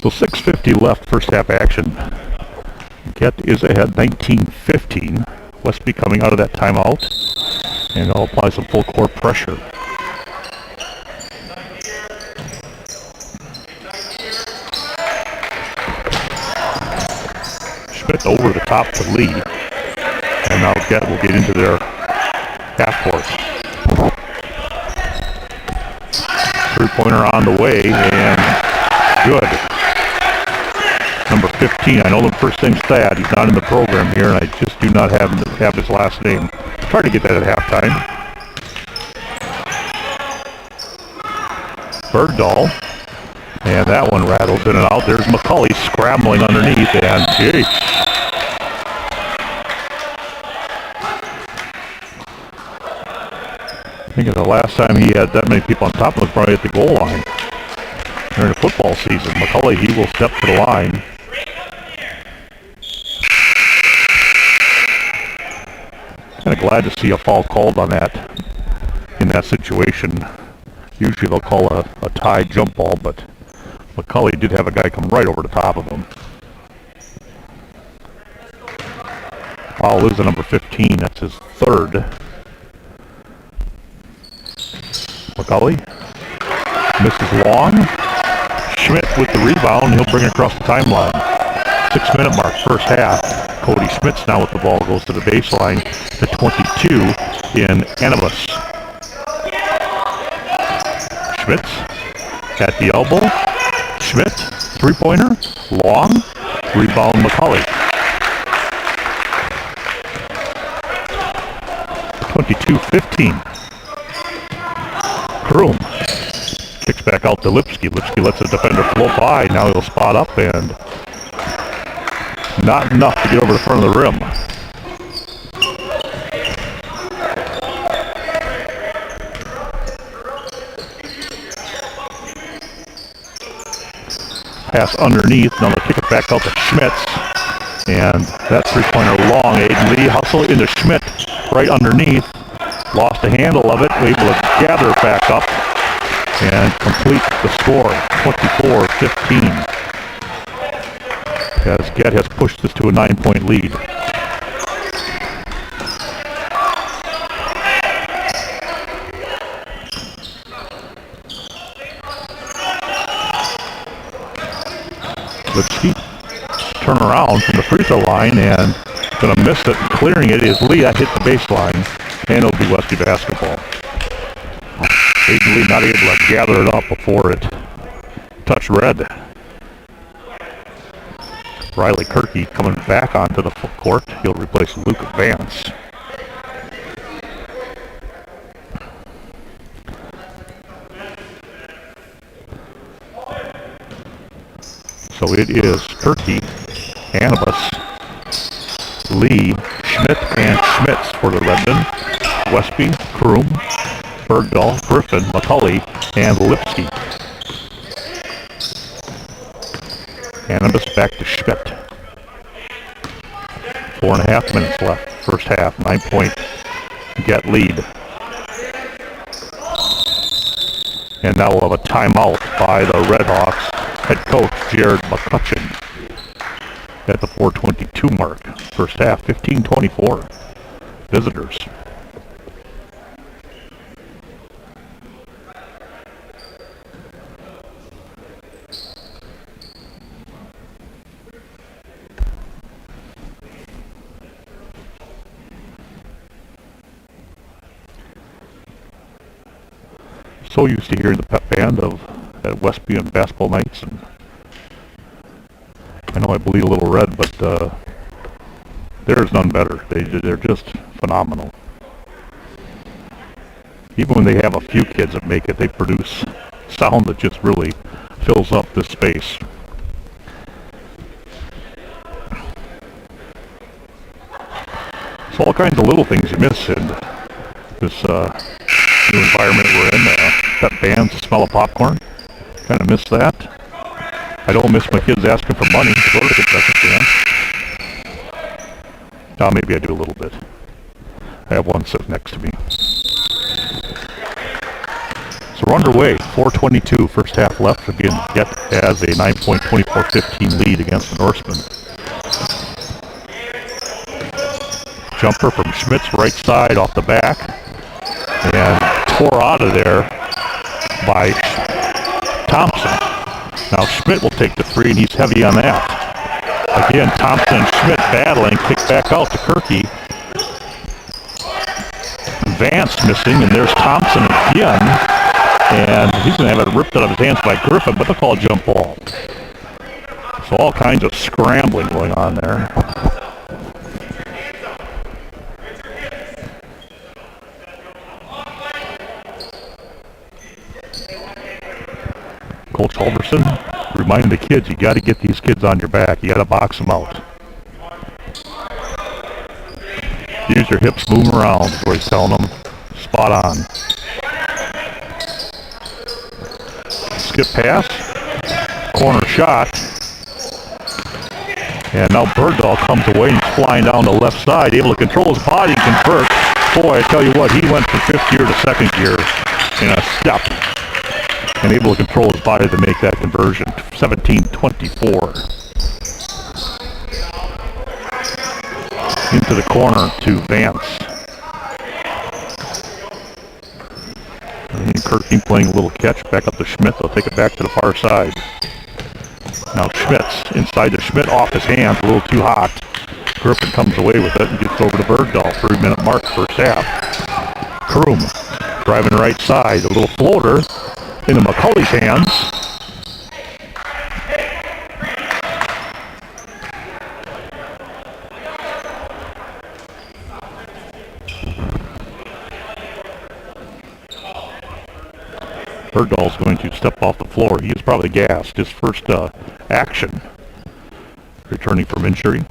So 6:50 left first half action. Get is ahead 19-15. Westby coming out of that timeout, and they'll apply some full court pressure. Schmidt over the top to Lee, and now Get will get into their half court. Three-pointer on the way, and good. Number 15, I know the first name's Thad. He's not in the program here, and I just do not have his last name. Try to get that at halftime. Bergdahl, and that one rattles in and out. There's McCulley scrambling underneath, and geez. I think the last time he had that many people on top of him was probably at the goal line during the football season. McCulley, he will step to the line. Kind of glad to see a foul called on that in that situation. Usually they'll call a tie jump ball, but McCulley did have a guy come right over the top of him. Foul is the number 15. That's his third. McCulley misses long. Schmidt with the rebound. He'll bring it across the timeline. 6-minute mark, first half. Cody Schmitz now with the ball, goes to the baseline to 22 in Annabus. Schmitz at the elbow. Schmidt, three-pointer, long, rebound McCulley. 22-15. Kroom kicks back out to Lipsky. Lipsky lets the defender float by. Now he'll spot up, and not enough to get over the front of the rim. Pass underneath. Now they'll kick it back out to Schmitz. And that three-pointer long. Aiden Lee hustle into Schmidt right underneath. Lost the handle of it. Able to gather it back up and complete the score. 24-15. As Get has pushed this to a 9-point lead. Lipsky turn around from the free throw line and going to miss it. Clearing it is Lee. That hit the baseline, and it'll be Westby basketball. Aiden Lee not able to gather it up before it touched red. Riley Kirky coming back onto the full court. He'll replace Luke Vance. So it is Kirky, Annabus, Lee, Schmidt, and Schmitz for the Redmen. Westby, Kroom, Bergdahl, Griffin, McCulley, and Lipsky. Cannabis back to Schmidt. 4.5 minutes left. First half. 9-point get lead. And now we'll have a timeout by the Redhawks head coach Jared McCutcheon at the 4:22 mark. First half. 15-24. Visitors. So used to hearing the pep band at Westby on basketball nights, and I know I bleed a little red, but there's none better. They're just phenomenal. Even when they have a few kids that make it, they produce sound that just really fills up this space. So all kinds of little things you miss in this new environment we're in. Pep bands, the smell of popcorn. Kind of miss that. I don't miss my kids asking for money to go to the concession stand. Now maybe I do a little bit. I have one sitting next to me. So we're underway. 4:22, first half left. Again, Get has a 9-point 24-15 lead against the Norsemen. Jumper from Schmidt's right side off the back. And tore out of there by Thompson. Now Schmidt will take the three, and he's heavy on that. Again, Thompson and Schmidt battling, kick back out to Kirky. Vance missing, and there's Thompson again. And he's going to have it ripped out of his hands by Griffin, but they'll call a jump ball. So all kinds of scrambling going on there. Coach Halverson reminding the kids, you got to get these kids on your back. You got to box them out. Use your hips, move them around, is what he's telling them. Spot on. Skip pass. Corner shot. And now Bergdahl comes away and he's flying down the left side, able to control his body and convert. Boy, I tell you what, he went from fifth gear to second gear in a step. And able to control his body to make that conversion. 17-24. Into the corner to Vance. And Kirky playing a little catch back up to Schmidt. They'll take it back to the far side. Now Schmidt's inside to Schmidt, off his hands, a little too hot. Griffin comes away with it and gets over to Bergdahl. 3-minute mark, first half. Kroom driving right side, a little floater into McCulley's hands. Bergdahl's going to step off the floor. He is probably gassed. His first action, returning from injury.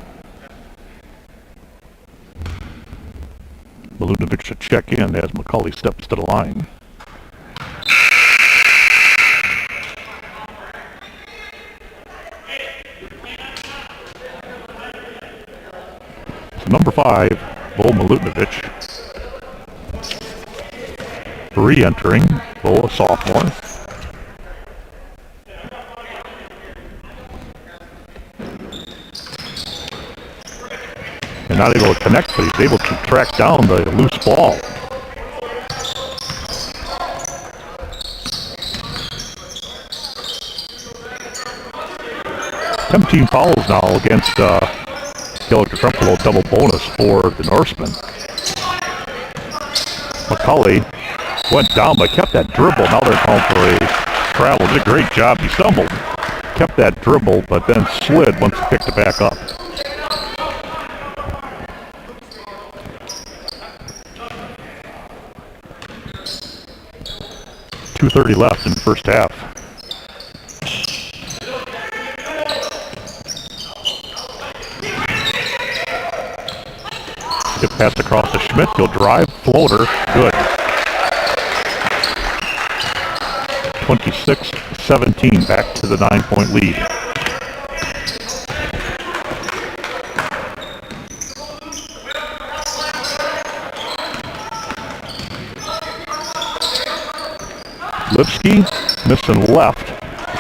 Milunovic should check in as McCulley steps to the line. So number 5, Bo Milunovic. Re-entering, Bo, a sophomore. And not able to connect, but he's able to track down the loose ball. Team fouls now against Gallagher Trumpelow, double bonus for the Norsemen. McCulley went down but kept that dribble. Now they're calling for a travel. Did a great job. He stumbled, kept that dribble, but then slid once he picked it back up. .2:30 left in the first half. Get passed across to Schmidt. He'll drive, floater, good. 26-17, back to the 9-point lead. Lipsky missing left.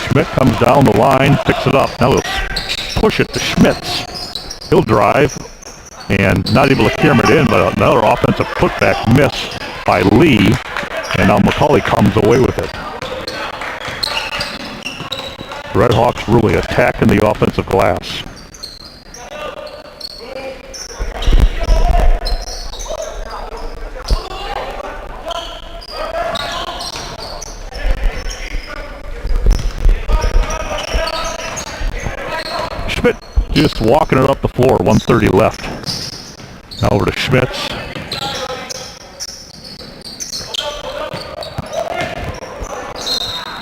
Schmidt comes down the line, picks it up. Now he'll push it to Schmitz. He'll drive and not able to carry it in, but another offensive putback miss by Lee. And now McCauley comes away with it. Red Hawks really attacking the offensive glass. Schmidt just walking it up the floor, 1:30 left. Now over to Schmitz.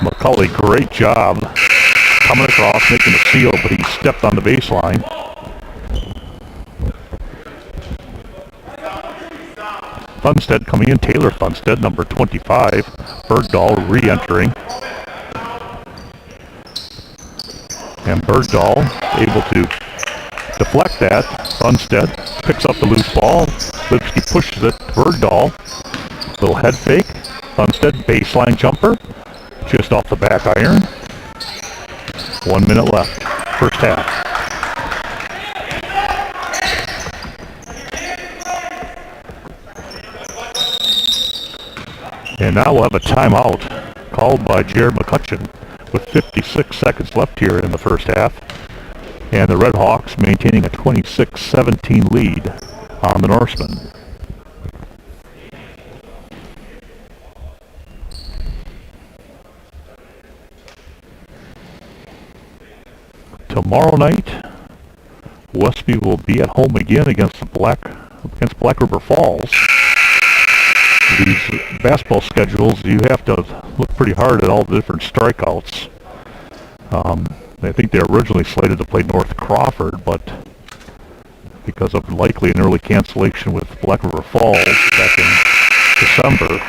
McCauley, great job coming across, making the steal, but he stepped on the baseline. Thunstead coming in, Taylor Thunstead, number 25. Bergdahl re-entering. And Bergdahl able to deflect that. Thunstead picks up the loose ball. Lipsky pushes it to Bergdahl. Little head fake. Thunstead, baseline jumper. Just off the back iron. 1 minute left. First half. And now we'll have a timeout called by Jared McCutcheon with 56 seconds left here in the first half. And the Red Hawks maintaining a 26-17 lead on the Norsemen. Tomorrow night, Westby will be at home again against Black River Falls. These basketball schedules, you have to look pretty hard at all the different strikeouts. I think they were originally slated to play North Crawford, but because of likely an early cancellation with Black River Falls back in December,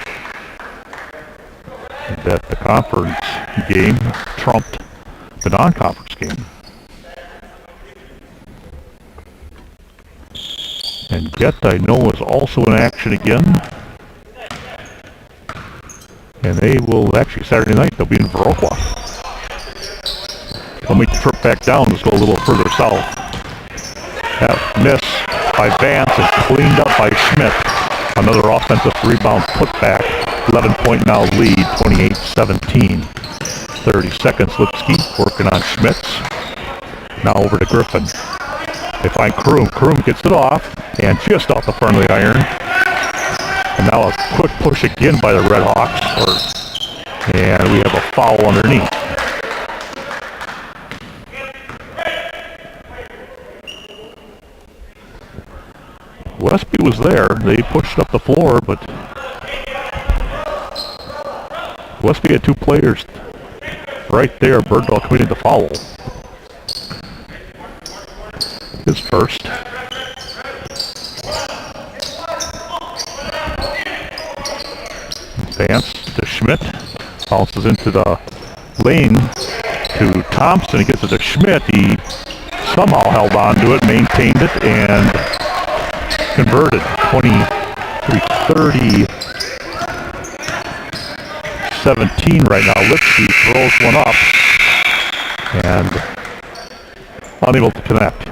that the conference game trumped the non-conference game. And Get, I know, is also in action again. And they will, actually Saturday night, they'll be in Viroqua. They'll make the trip back down, let's go a little further south. That miss by Vance is cleaned up by Schmidt. Another offensive rebound putback. 11-point now lead, 28-17. 30 seconds, Lipsky working on Schmitz. Now over to Griffin. They find Kroom. Kroom gets it off, and just off the front of the iron. And now a quick push again by the Red Hawks. And we have a foul underneath. Westby was there. They pushed up the floor, but Westby had two players right there. Bergdahl committed the foul. His first. Vance to Schmidt. Bounces into the lane to Thompson. He gets it to Schmidt. He somehow held on to it, maintained it, and converted. 23-30. 17 right now. Lipsky throws one up and unable to connect.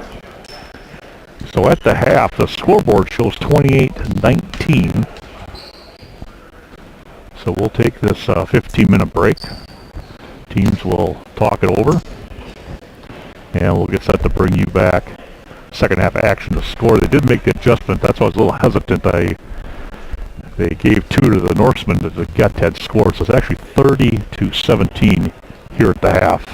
So at the half, the scoreboard shows 28-19. So we'll take this 15-minute break. Teams will talk it over. And we'll get set to bring you back second half action to score. They did make the adjustment. That's why I was a little hesitant. They gave 2 to the Norsemen that the Get had scored. So it's actually 30-17 here at the half.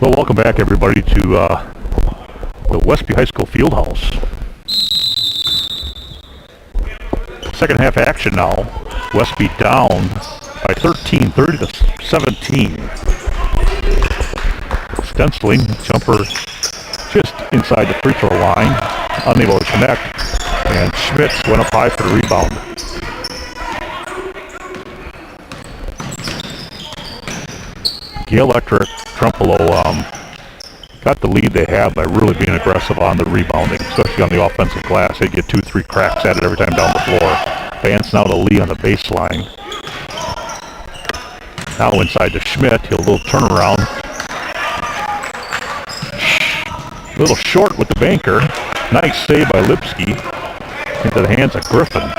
Well, welcome back, everybody, to the Westby High School Fieldhouse. Second half action now. Westby down by 13, 30 to 17. Stenciling, jumper just inside the free throw line, unable to connect, and Schmitz went up high for the rebound. Gale Electric, Trumpelow got the lead they had by really being aggressive on the rebounding, especially on the offensive glass. They'd get 2-3 cracks at it every time down the floor. Vance now to Lee on the baseline. Now inside to Schmidt, he'll a little turnaround. A little short with the banker. Nice save by Lipsky into the hands of Griffin.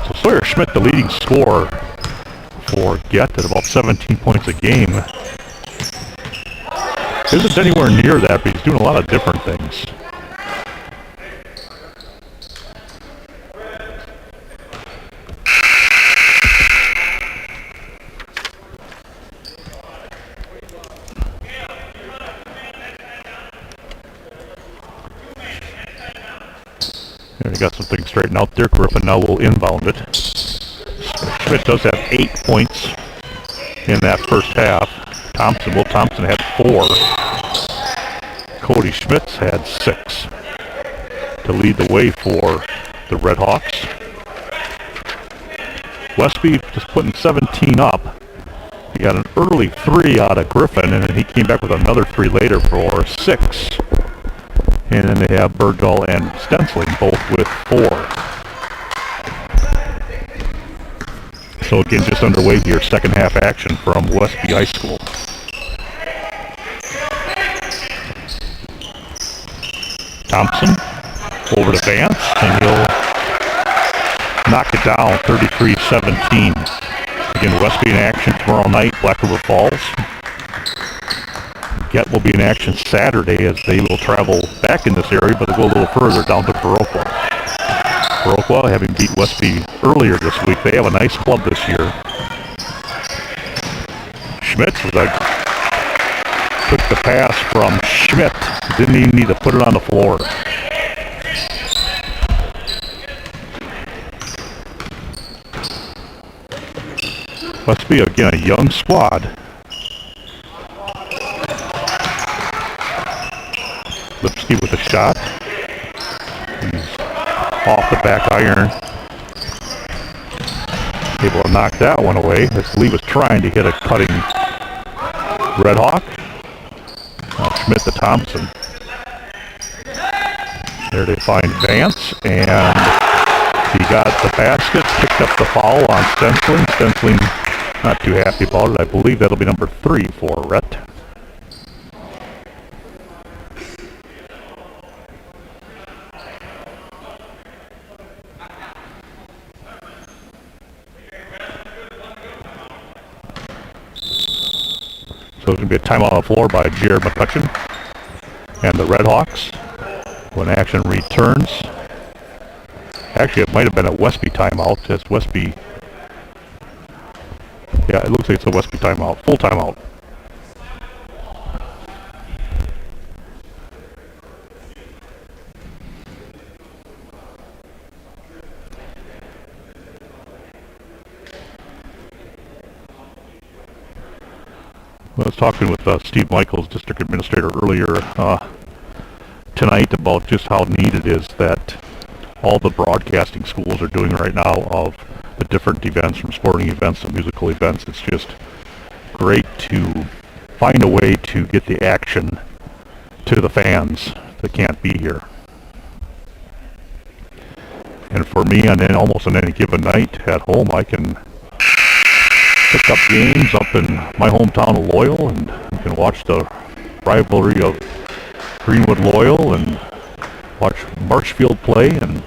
So Sawyer Schmidt, the leading scorer for Get at about 17 points a game. Isn't anywhere near that, but he's doing a lot of different things. There, he got some things straightened out there. Griffin now will inbound it. Schmidt does have 8 points in that first half. Will Thompson had 4. Cody Schmitz had 6 to lead the way for the Red Hawks. Westby just putting 17 up. He got an early 3 out of Griffin, and then he came back with another 3 later for 6. And then they have Bergdahl and Stenciling both with 4. So again, just underway here, second half action from Westby High School. Thompson over to Vance, and he'll knock it down, 33-17. Again, Westby in action tomorrow night, Black River Falls. Get will be in action Saturday as they will travel back in this area, but they'll go a little further down to Viroqua. Viroqua, having beat Westby earlier this week, they have a nice club this year. Schmitz took the pass from Schmidt. Didn't even need to put it on the floor. Westby, again, a young squad. Lipsky with a shot. He's off the back iron. Able to knock that one away as Lee was trying to hit a cutting Red Hawk. Now Schmidt to Thompson. There they find Vance, and he got the basket, picked up the foul on Stenciling. Stenciling not too happy about it. I believe that'll be number 3 for Rhett. So it's going to be a timeout on the floor by Jared McCutcheon and the Red Hawks when action returns. Actually, it might have been a Westby timeout as Westby... Yeah, it looks like it's a Westby timeout. Full timeout. I was talking with Steve Michaels, district administrator, earlier tonight about just how neat it is that all the broadcasting schools are doing right now of the different events, from sporting events to musical events. It's just great to find a way to get the action to the fans that can't be here. And for me, almost on any given night at home, I can pick up games up in my hometown of Loyal, and you can watch the rivalry of Greenwood Loyal and watch Marshfield play, and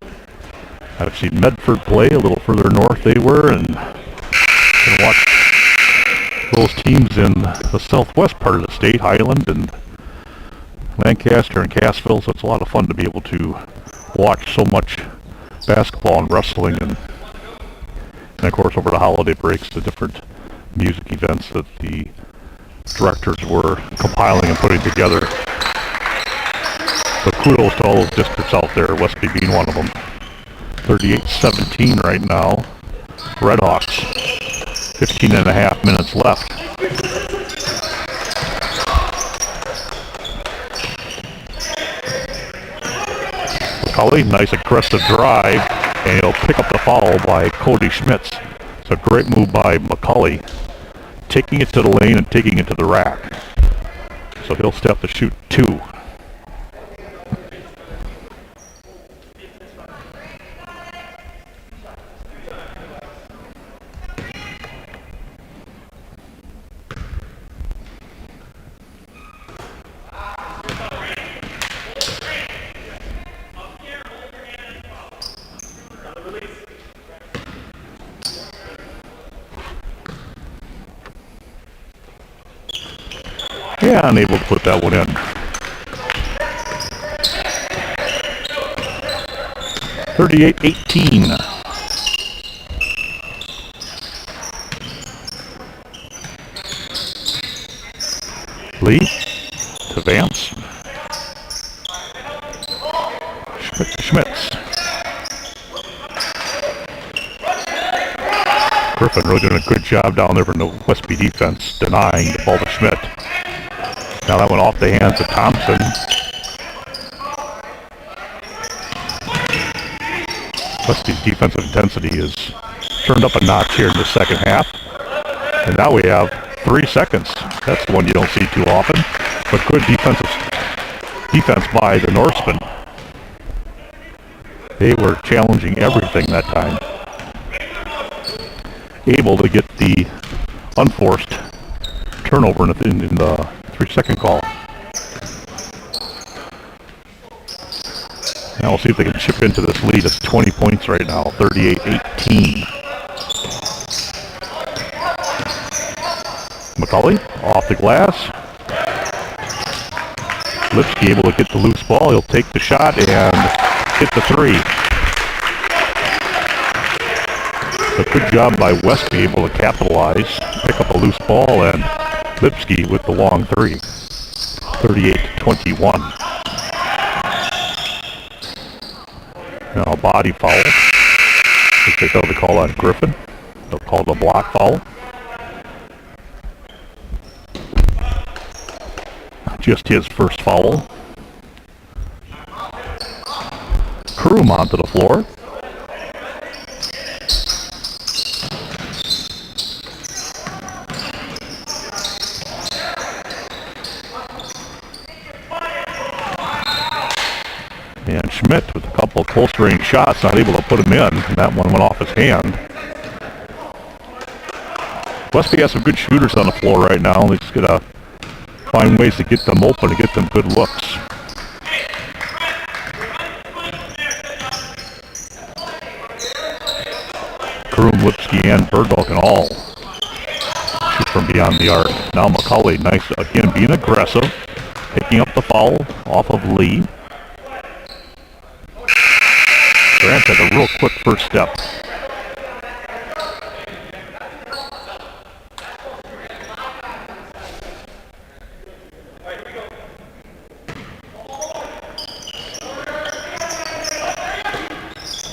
I've seen Medford play a little further north they were, and watch those teams in the southwest part of the state, Highland and Lancaster and Cassville. So it's a lot of fun to be able to watch so much basketball and wrestling, and of course over the holiday breaks, the different music events that the directors were compiling and putting together. So kudos to all those districts out there, Westby being one of them. 38-17 right now. Redhawks. 15 and a half minutes left. McCulley, nice aggressive drive, and he'll pick up the foul by Cody Schmitz. It's a great move by McCulley, taking it to the lane and taking it to the rack. So he'll step to shoot 2. Yeah, unable to put that one in. 38-18. Lee to Vance. Schmitz. Griffin really doing a good job down there from the Westby defense, denying the ball to Schmidt. Now that went off the hands of Thompson. Westby's defensive intensity is turned up a notch here in the second half. And now we have 3 seconds. That's the one you don't see too often. But good defense by the Norsemen. They were challenging everything that time. Able to get the unforced turnover in the 3-second call. Now we'll see if they can chip into this lead. It's 20 points right now, 38-18. McCulley off the glass. Lipsky able to get the loose ball. He'll take the shot and hit the 3. A good job by Westby, able to capitalize, pick up a loose ball, and Lipsky with the long 3. 38-21. Now a body foul. If they fail to call on Griffin, they'll call the block foul. Just his first foul. Kroom onto the floor. And Schmidt with a couple of close-range shots, not able to put them in, and that one went off his hand. Westby has some good shooters on the floor right now. They just gotta find ways to get them open and get them good looks. Kroom, Lipsky, and Birdwell can all shoot from beyond the arc. Now McCulley, nice again, being aggressive, picking up the foul off of Lee. Grant has a real quick first step.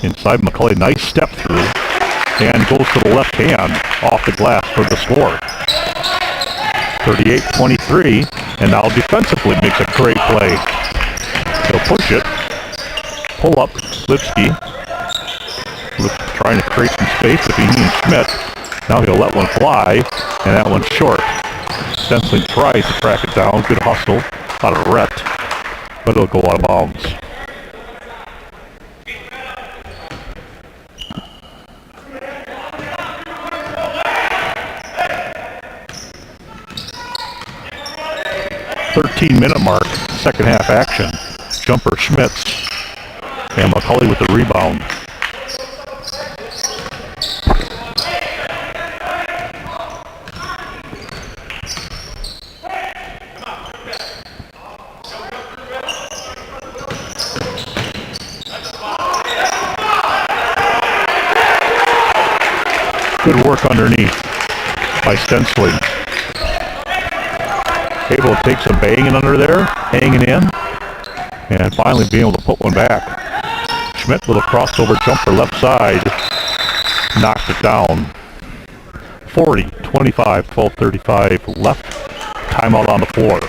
Inside McCulley, nice step through, and goes to the left hand off the glass for the score. 38-23, and now defensively makes a great play. He'll push it, pull up, Lipsky trying to create some space if he needs Schmidt. Now he'll let one fly, and that one's short. Stensling tries to track it down. Good hustle out of Rhett, but it'll go out of bounds. .13-minute mark, second half action. Jumper Schmitz, and McCulley with the rebound. Good work underneath by Stensling. able to take some banging under there, hanging in, and finally being able to put one back. Schmidt with a crossover jumper left side, knocked it down. 40, 25, 12:35 left. Timeout on the floor.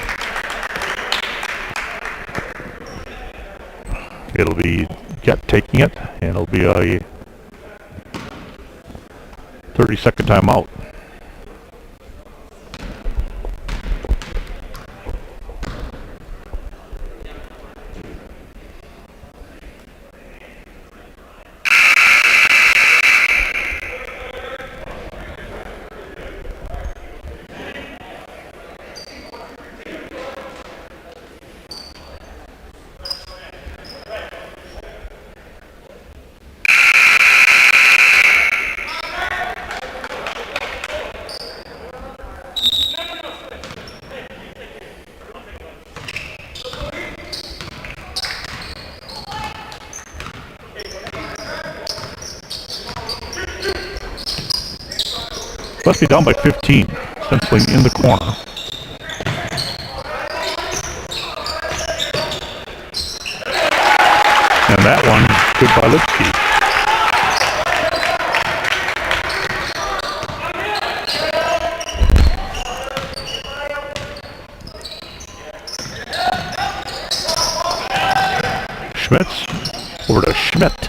It'll be Get taking it, and it'll be a 30-second timeout. Westby down by 15, essentially in the corner. And that one, good by Lipsky. Schmitz over to Schmidt.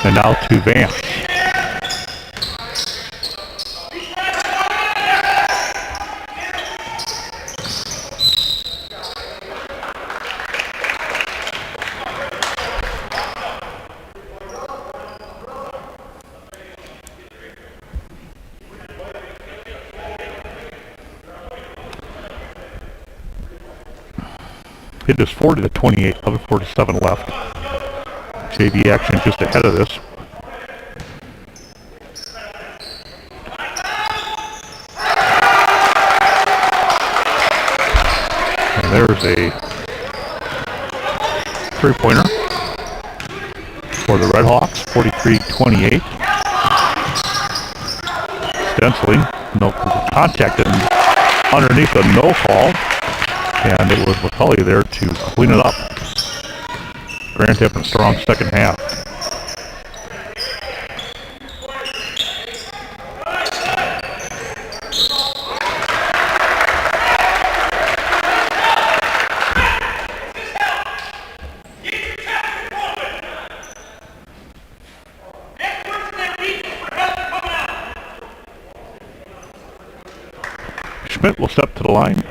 And now to Vance. It is 40-28, 11:47 left. JV action just ahead of this. And there's a three-pointer for the Red Hawks, 43-28. Stensely, no contact underneath the no call. And it was McCulley there to clean it up. Grand having a strong second half. Schmidt will step to the line.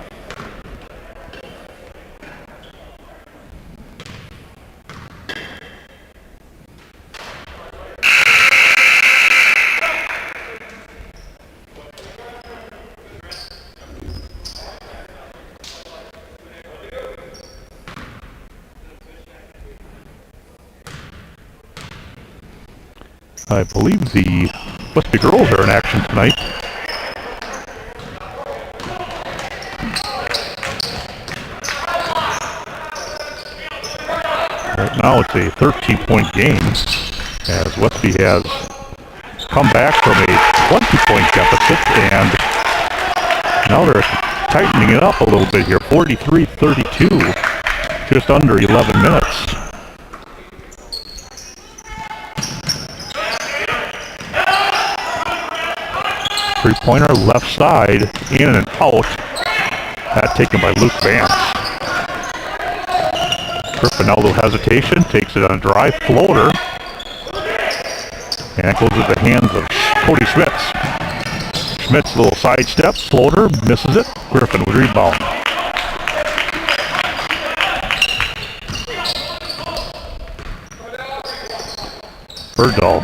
I believe the Westby girls are in action tonight. Right now it's a 13-point game as Westby has come back from a 20-point deficit, and now they're tightening it up a little bit here. 43-32, just under 11 minutes. Three-pointer left side, in and out. That taken by Luke Vance. Griffin, no hesitation, takes it on a drive floater. And it goes to the hands of Cody Schmitz. Schmitz, little sidestep, floater, misses it. Griffin with rebound. Bergdahl,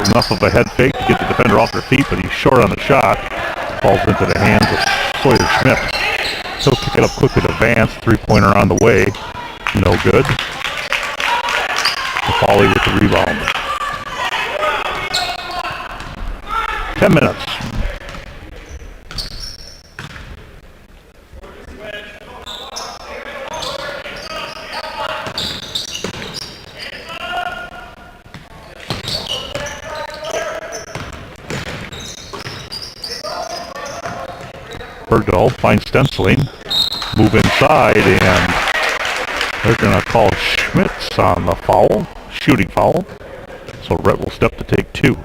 enough of a head fake to get the defender off their feet, but he's short on the shot. Falls into the hands of Sawyer Schmidt. He'll kick it up quickly to Vance. Three-pointer on the way. No good. Foley with the rebound. 10 minutes. Bergdahl finds Stensling. Move inside, and they're going to call Schmitz on the foul, shooting foul. So Rhett will step to take 2.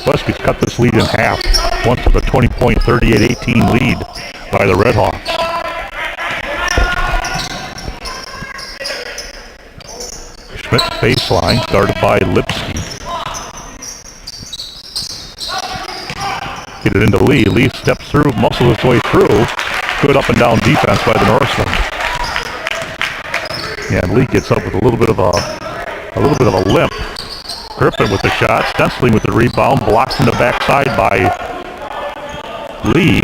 Westby's cut this lead in half. Once with a 20-point, 38-18 lead by the Redhawks. Schmidt baseline, guarded by Lipsky. Get it into Lee. Lee steps through, muscles his way through. Good up and down defense by the Norseman. And Lee gets up with a little bit of a limp. Griffin with the shot, Stensling with the rebound, blocked from the backside by Lee.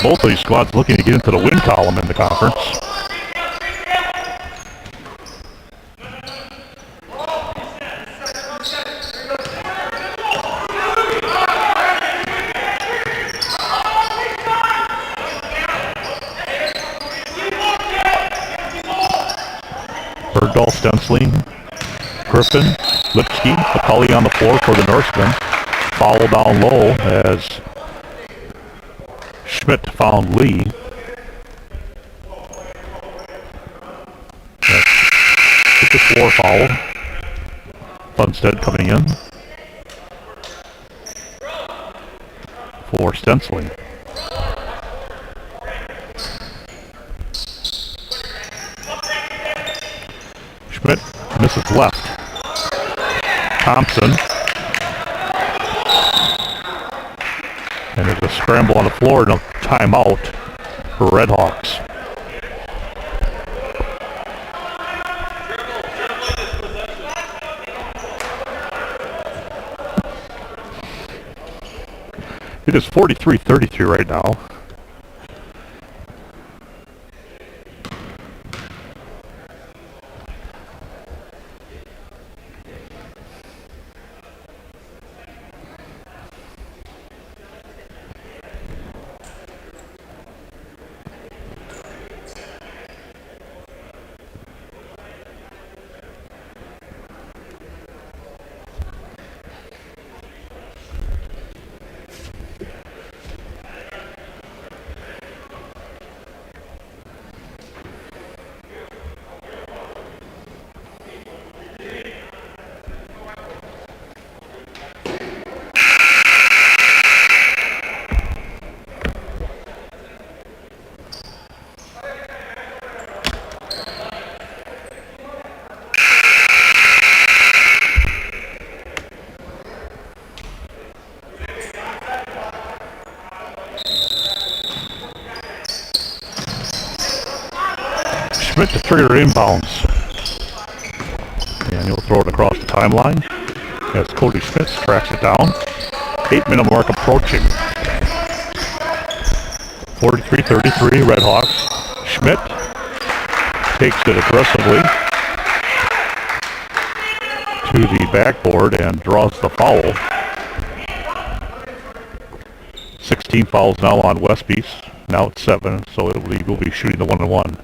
Both of these squads looking to get into the win column in the conference. Bergdahl, Stensling, Griffin, Lipsky, McCulley on the floor for the Norsemen. Foul down low as Schmidt found Lee. That's the floor foul. Funstead coming in for Stensling. Schmidt misses left. Thompson. And there's a scramble on the floor and a timeout for Redhawks. It is 43-32 right now. Schmidt to trigger inbounds. And he'll throw it across the timeline as Cody Schmidt tracks it down. 8-minute mark approaching. 43-33 Redhawks. Schmidt takes it aggressively to the backboard and draws the foul. 16 fouls now on Westby. Now it's 7, so he will be shooting the 1-and-1.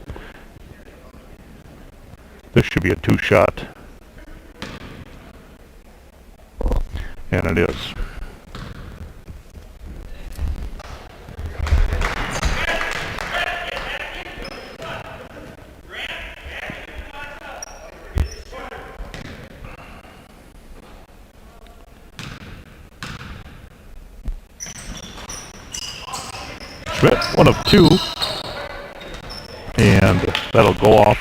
This should be a 2-shot. And it is. Schmidt, 1 of 2. And that'll go off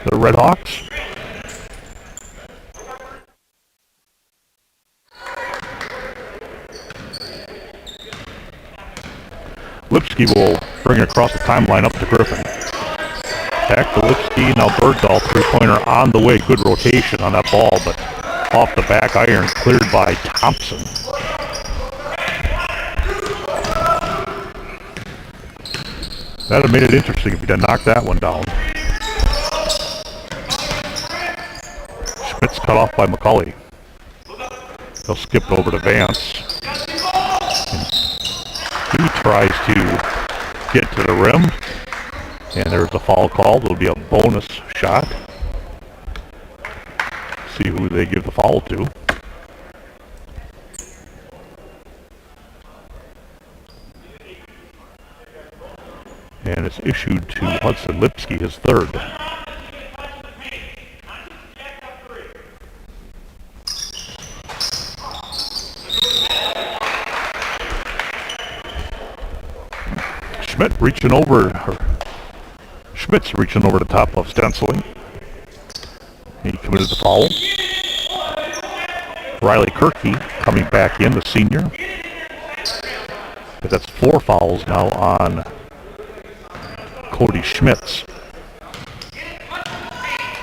the Redhawks. Lipsky will bring it across the timeline up to Griffin. Back to Lipsky, now Bergdahl, three-pointer on the way. Good rotation on that ball, but off the back iron, cleared by Thompson. That would have made it interesting if he did knock that one down. Schmidt's cut off by McCulley. They'll skip it over to Vance. And he tries to get to the rim. And there's a foul call. It'll be a bonus shot. See who they give the foul to. And it's issued to Hudson Lipsky, his third. Schmidt's reaching over the top of Stensling. He committed the foul. Riley Kirky coming back in, the senior. But that's 4 fouls now on Cody Schmitz.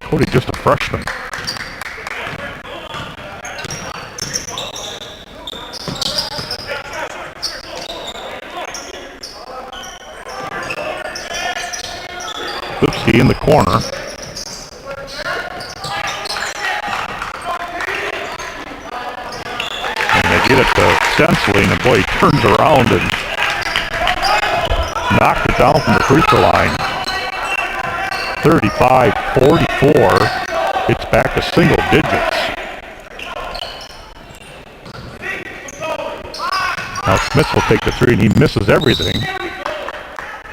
Cody just a freshman. Lipsky in the corner. And they get it to Stensling, and boy, he turns around and knocked it down from the free throw line. 35-44. It's back to single digits. Now Smith will take the three, and he misses everything.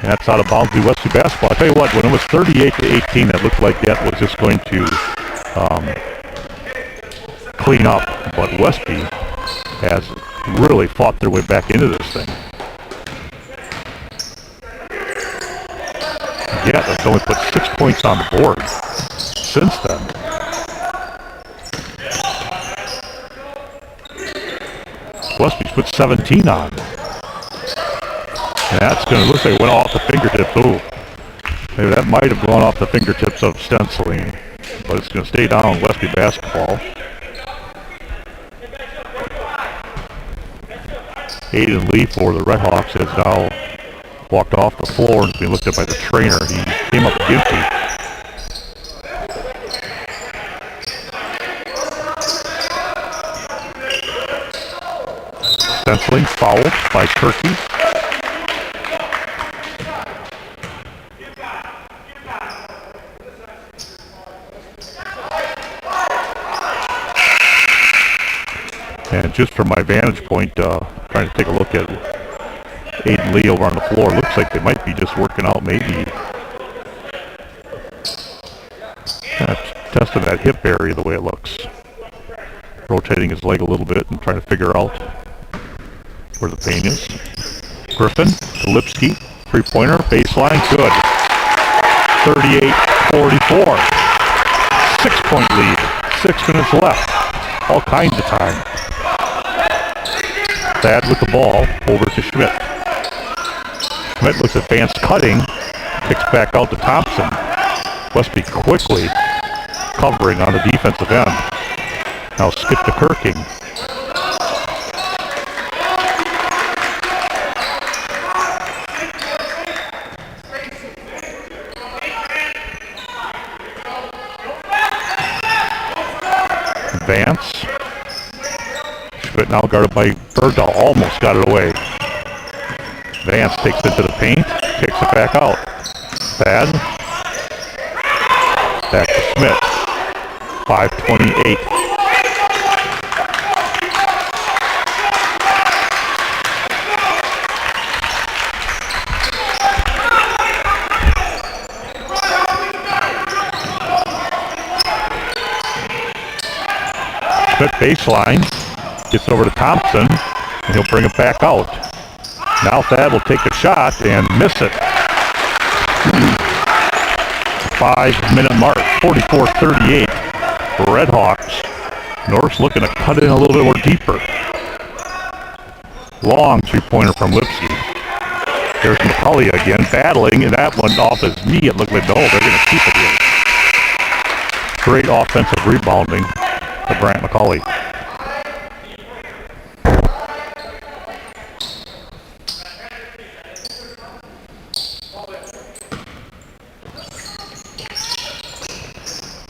And that's out of bounds to Westby basketball. I'll tell you what, when it was 38-18, it looked like that was just going to clean up. But Westby has really fought their way back into this thing. Yeah, they've only put 6 points on the board since then. Westby's put 17 on. And that's going to look like it went off the fingertips. Ooh, maybe that might have gone off the fingertips of Stensling, but it's going to stay down Westby basketball. Aiden Lee for the Redhawks has now walked off the floor and is being looked at by the trainer. He came up guilty. Stensling fouled by Kirky. And just from my vantage point, trying to take a look at Aiden Lee over on the floor, looks like they might be just working out maybe testing that hip area the way it looks. Rotating his leg a little bit and trying to figure out where the pain is. Griffin to Lipsky, three-pointer, baseline, good. 38-44. 6-point lead, 6 minutes left, all kinds of time. Thad with the ball, over to Schmidt. Schmidt looks at Vance cutting, kicks back out to Thompson. Westby quickly covering on the defensive end. Now skip to Kirking. Vance. Schmidt now guarded by Bergdahl, almost got it away. Vance takes it to the paint, kicks it back out. Thad. Back to Schmidt. 5:28. Schmidt baseline. Gets over to Thompson, and he'll bring it back out. Now Thad will take the shot and miss it. 5-minute mark, 44-38 for Redhawks. Norris looking to cut in a little bit more deeper. Long three-pointer from Lipsky. There's McCulley again, battling, and that one off his knee. It looked like, no, they're going to keep it here. Great offensive rebounding to Brant McCulley.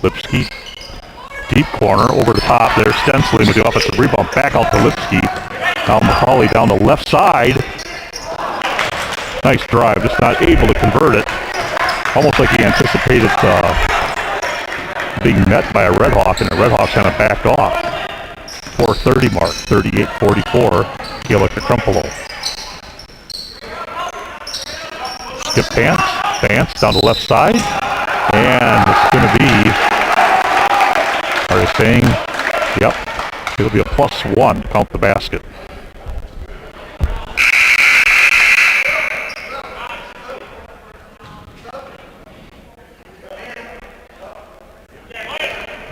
Lipsky, deep corner, over the top there, stenciling with the offensive rebound, back out to Lipsky. Now McCulley down the left side. Nice drive, just not able to convert it. Almost like he anticipated being met by a Red Hawk, and the Red Hawks kind of backed off. 4:30 mark, 38-44, Gale Electric Crumpelo. Skip Vance down the left side, and it's going to be, are they saying, yep, it'll be a +1 to count the basket.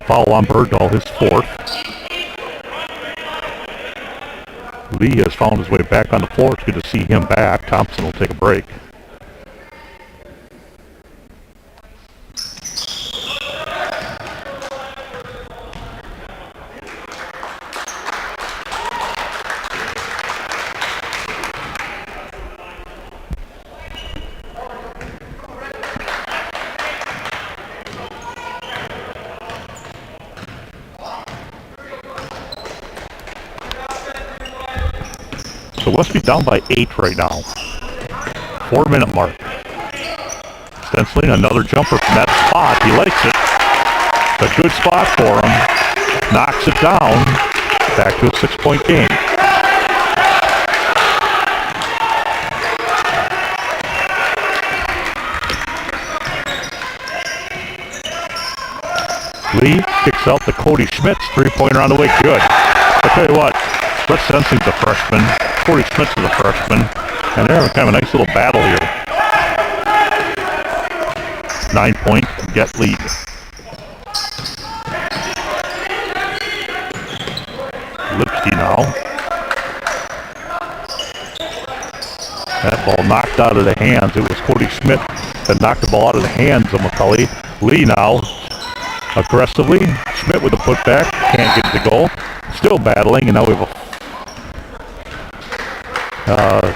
Foul on Bergdahl, his fourth. Lee has found his way back on the floor. It's good to see him back. Thompson will take a break. So Westby down by 8 right now. 4-minute mark. Stenciling another jumper from that spot. He likes it. It's a good spot for him. Knocks it down. Back to a 6-point game. Lee kicks out to Cody Schmitz. 3-pointer on the way. Good. I'll tell you what. Brett Sensing's a freshman. Cody Schmitz is a freshman. And they're having kind of a nice little battle here. 9-point get lead. Lipsky now. That ball knocked out of the hands. It was Cody Schmidt that knocked the ball out of the hands of McCulley. Lee now aggressively. Schmidt with the putback. Can't get the goal. Still battling, and now we have a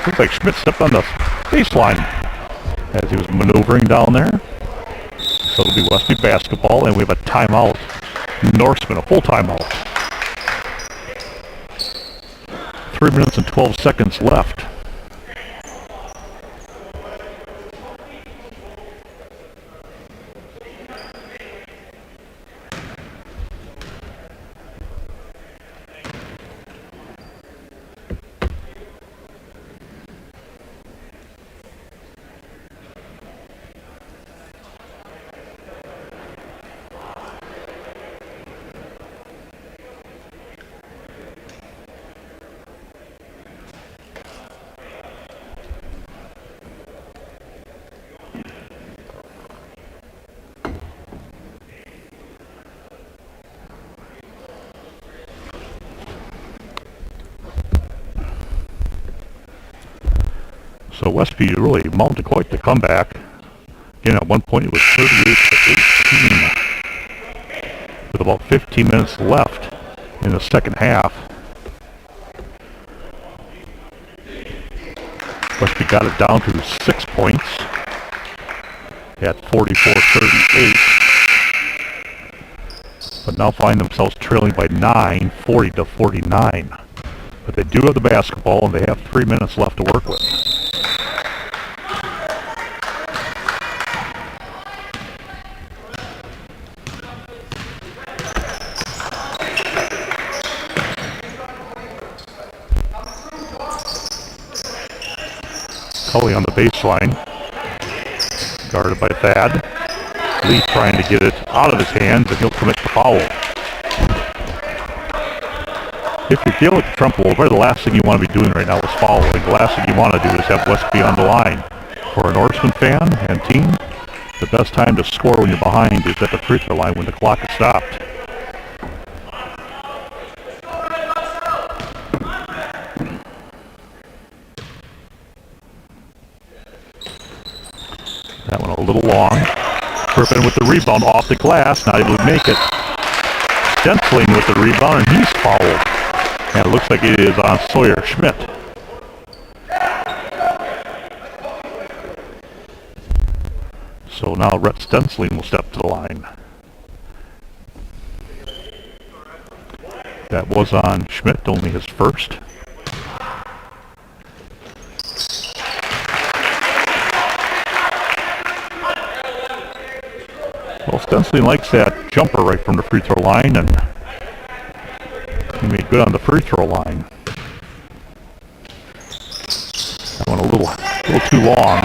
looks like Schmidt stepped on the baseline as he was maneuvering down there. So it'll be Westby basketball, and we have a timeout. Norseman, a full timeout. 3 minutes and 12 seconds left. So Westby really mounted quite the comeback. Again, at one point it was 38-18 with about 15 minutes left in the second half. Westby got it down to 6 points at 44-38, but now find themselves trailing by 9, 40-49. But they do have the basketball, and they have 3 minutes left to work with. Cully on the baseline, guarded by Thad. Lee trying to get it out of his hands, and he'll commit the foul. If you're dealing with Trumbull, probably the last thing you want to be doing right now is fouling. The last thing you want to do is have Westby on the line. For a Norseman fan and team, the best time to score when you're behind is at the free throw line when the clock is stopped. long. Griffin with the rebound off the glass, not able to make it. Stensling with the rebound, and he's fouled. And it looks like it is on Sawyer Schmidt. So now Rhett Stensling will step to the line. That was on Schmidt, only his first. Well, Stensling likes that jumper right from the free throw line, and he made good on the free throw line. That went a little too long.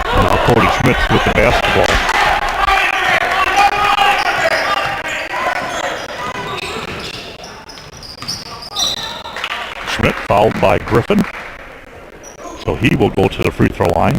And now Cody Schmidt with the basketball. Schmidt fouled by Griffin, so he will go to the free throw line.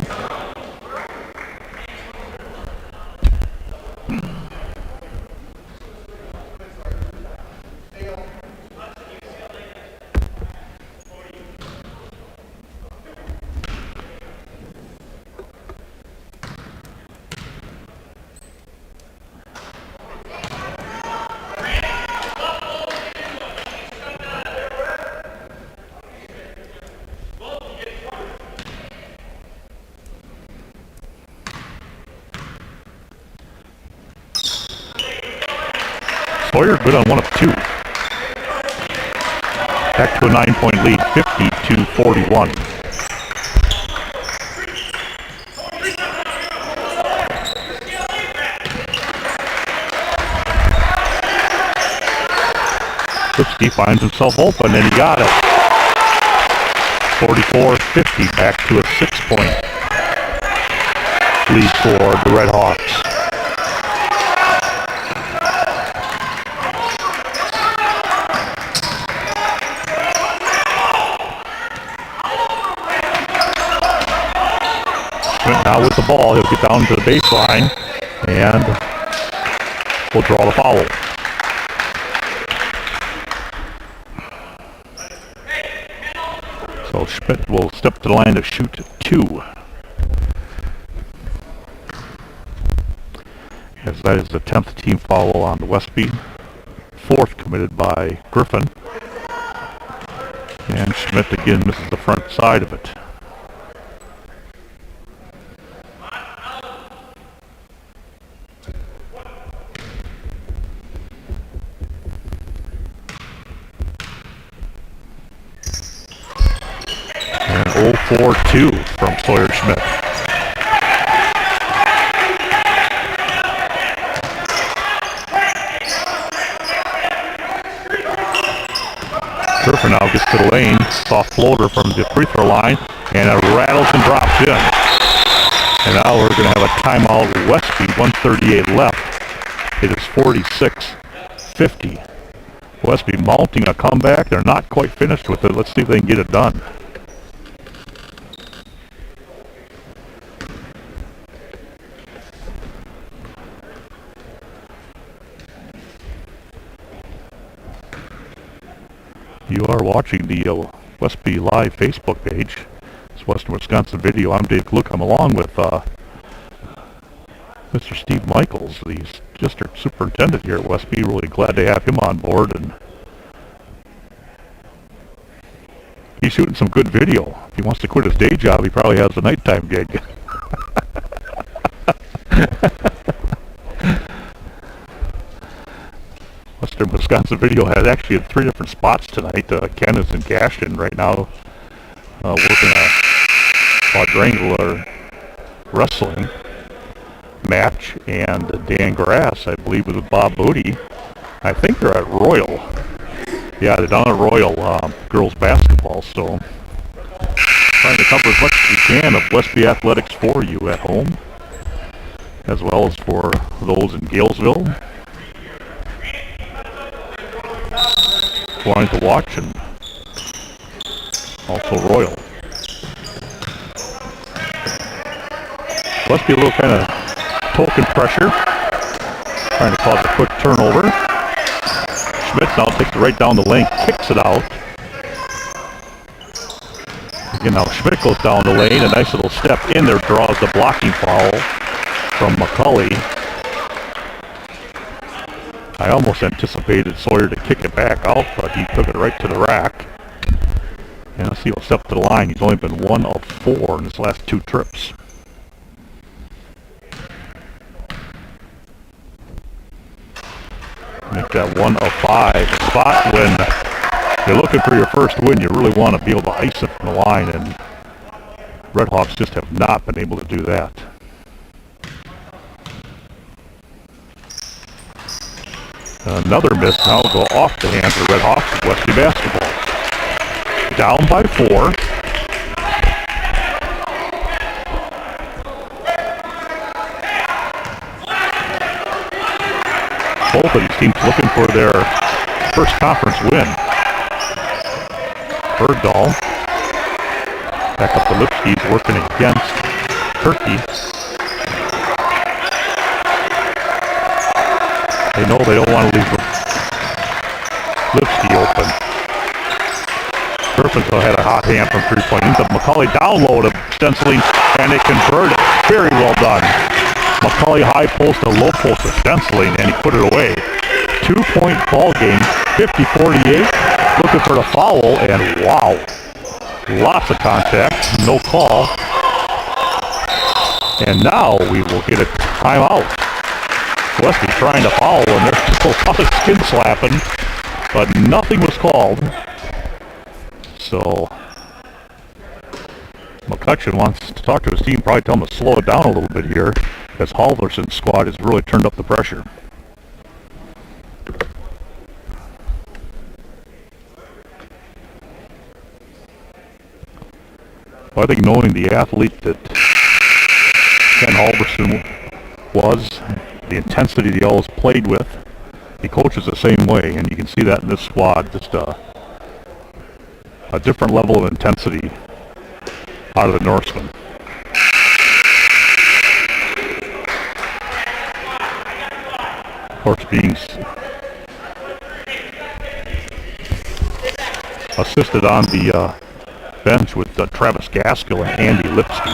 Sawyer good on one of two. Back to a 9-point lead, 50-41. Lipsky finds himself open, and he got it. 44-50, back to a 6-point lead for the Red Hawks. Now with the ball, he'll get down to the baseline and will draw the foul. So Schmidt will step to the line to shoot two. As that is the 10th team foul on the Westby. 4th committed by Griffin. And Schmidt again misses the front side of it. And 0-4-2 from Sawyer Schmidt. Griffin now gets to the lane, soft floater from the free throw line, and it rattles and drops in. And now we're going to have a timeout with Westby, 1:38 left. It is 46-50. Westby mounting a comeback. They're not quite finished with it. Let's see if they can get it done. You are watching the Westby Live Facebook page. It's Western Wisconsin Video. I'm Dave Gluck. I'm along with Mr. Steve Michaels, the district superintendent here at Westby. Really glad to have him on board, and he's shooting some good video. If he wants to quit his day job, he probably has a nighttime gig. Western Wisconsin Video has actually 3 different spots tonight. Ken is in Gashton right now, working a quadrangular wrestling match, and Dan Grass, I believe, was with Bob Booty. I think they're at Royal. Yeah, they're down at Royal girls basketball, so trying to cover as much as we can of Westby athletics for you at home, as well as for those in Galesville wanting to watch, and also Royal. Westby a little kind of token pressure, trying to cause a quick turnover. Schmidt now takes it right down the lane, kicks it out. Again, now Schmidt goes down the lane. A nice little step in there, draws the blocking foul from McCulley. I almost anticipated Sawyer to kick it back out, but he took it right to the rack. And let's see, he'll step to the line. He's only been 1 of 4 in his last 2 trips. Make that 1 of 5. A spot when you're looking for your first win, you really want to be able to ice it from the line, and Redhawks just have not been able to do that. Another miss now will go off the hands of the Redhawks. Westby basketball. Down by 4. Both of these teams looking for their first conference win. Bergdahl. Back up to Lipsky. He's working against Turkey. They know they don't want to leave Lipsky open. Kerpenthal had a hot hand from 3-point. Into McCulley down low to Stensling, and they converted. Very well done. McCulley high post to low post to Stensling, and he put it away. 2-point ball game, 50-48. Looking for the foul, and wow. Lots of contact, no call. And now we will get a timeout. Westby trying to foul, and there's a lot of skin slapping, but nothing was called. So McCutcheon wants to talk to his team, probably tell him to slow it down a little bit here, because Halverson's squad has really turned up the pressure. Well, I think knowing the athlete that Ken Halverson was, the intensity he always played with, he coaches the same way, and you can see that in this squad. Just a different level of intensity out of the Norsemen. Of course, being assisted on the bench with Travis Gaskill and Andy Lipsky.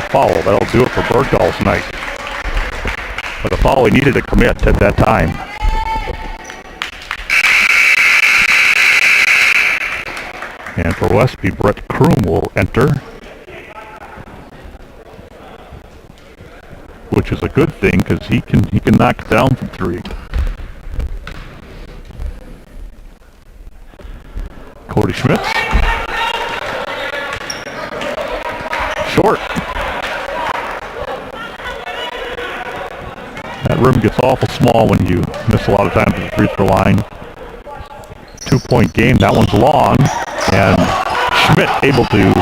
Foul. That'll do it for Bergdahl's night. But a foul he needed to commit at that time. And for Westby, Brett Kroom will enter, which is a good thing because he can knock it down from 3. Cody Schmitz. Short. That rim gets awful small when you miss a lot of times at the free throw line. 2-point game. That one's long. And Schmidt able to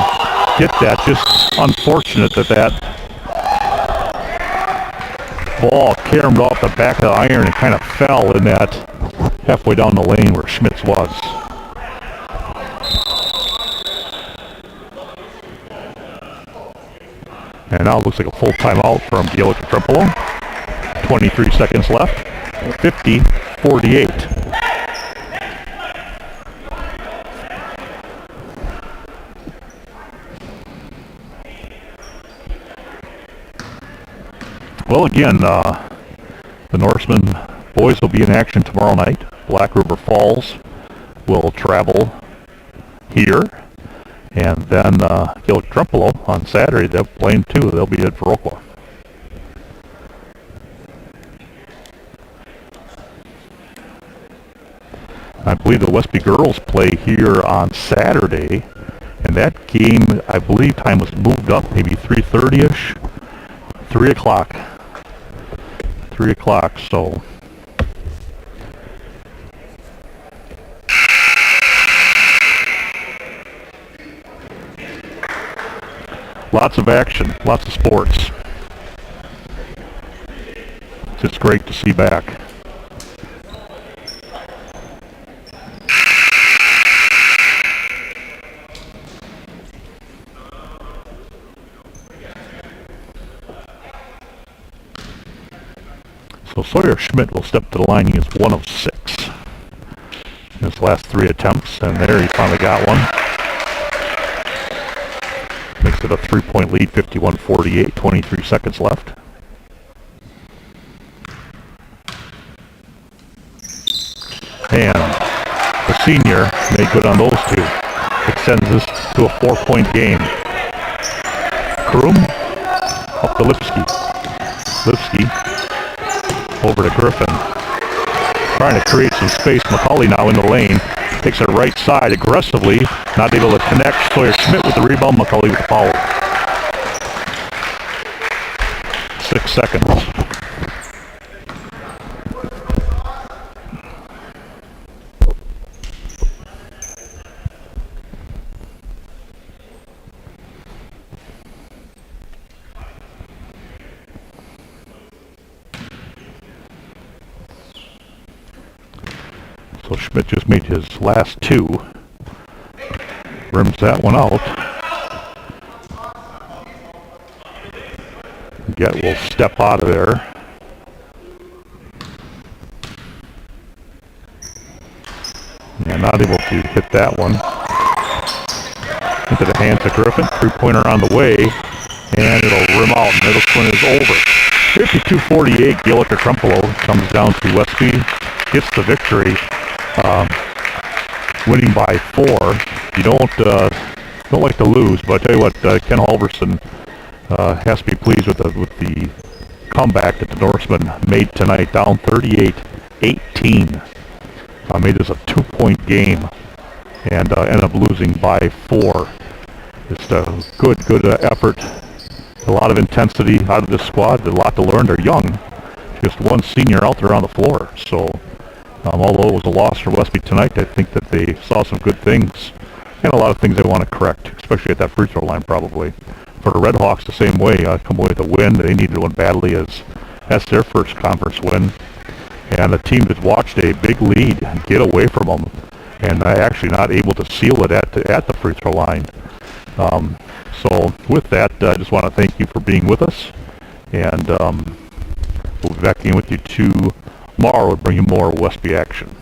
get that. Just unfortunate that ball caromed off the back of the iron and kind of fell in that halfway down the lane where Schmitz was. And now it looks like a full timeout from Gillick Trempolo. 23 seconds left. 50-48. Well, again, the Norsemen boys will be in action tomorrow night. Black River Falls will travel here. And then Gillick Trempolo on Saturday, they're playing too. They'll be in Viroqua. I believe the Westby girls play here on Saturday, and that game, I believe, time was moved up, maybe 3:30ish, 3 o'clock. 3 o'clock. So lots of action, lots of sports. It's great to see back. So Sawyer Schmidt will step to the line. He is 1 of 6 in his last 3 attempts, and there he finally got one. Makes it a 3-point lead, 51-48, 23 seconds left. And the senior made good on those 2. Extends this to a 4-point game. Kroom up to Lipsky. Lipsky over to Griffin. Trying to create some space. McCauley now in the lane. Takes it right side aggressively. Not able to connect. Sawyer Schmidt with the rebound. McCauley with the foul. 6 seconds. So Schmidt just made his last 2. Rims that one out. Get will step out of there. Yeah, not able to hit that one. Into the hands of Griffin. 3-pointer on the way. And it'll rim out. Middle swing is over. 52-48. Gilliker Crumpelo comes down to Westby. Gets the victory. Winning by 4. You don't like to lose, but I tell you what, Ken Halverson has to be pleased with the comeback that the Norsemen made tonight, down 38-18. Made this a 2-point game and ended up losing by 4. Just a good effort. A lot of intensity out of this squad. A lot to learn. They're young. Just one senior out there on the floor. So. Although it was a loss for Westby tonight, I think that they saw some good things and a lot of things they want to correct, especially at that free throw line probably. For the Red Hawks, the same way. Come away with a win. They needed one badly as that's their first conference win. And a team that watched a big lead get away from them and actually not able to seal it at the free throw line. So with that, I just want to thank you for being with us. And we'll be back in with you tomorrow to bring you more Westby action.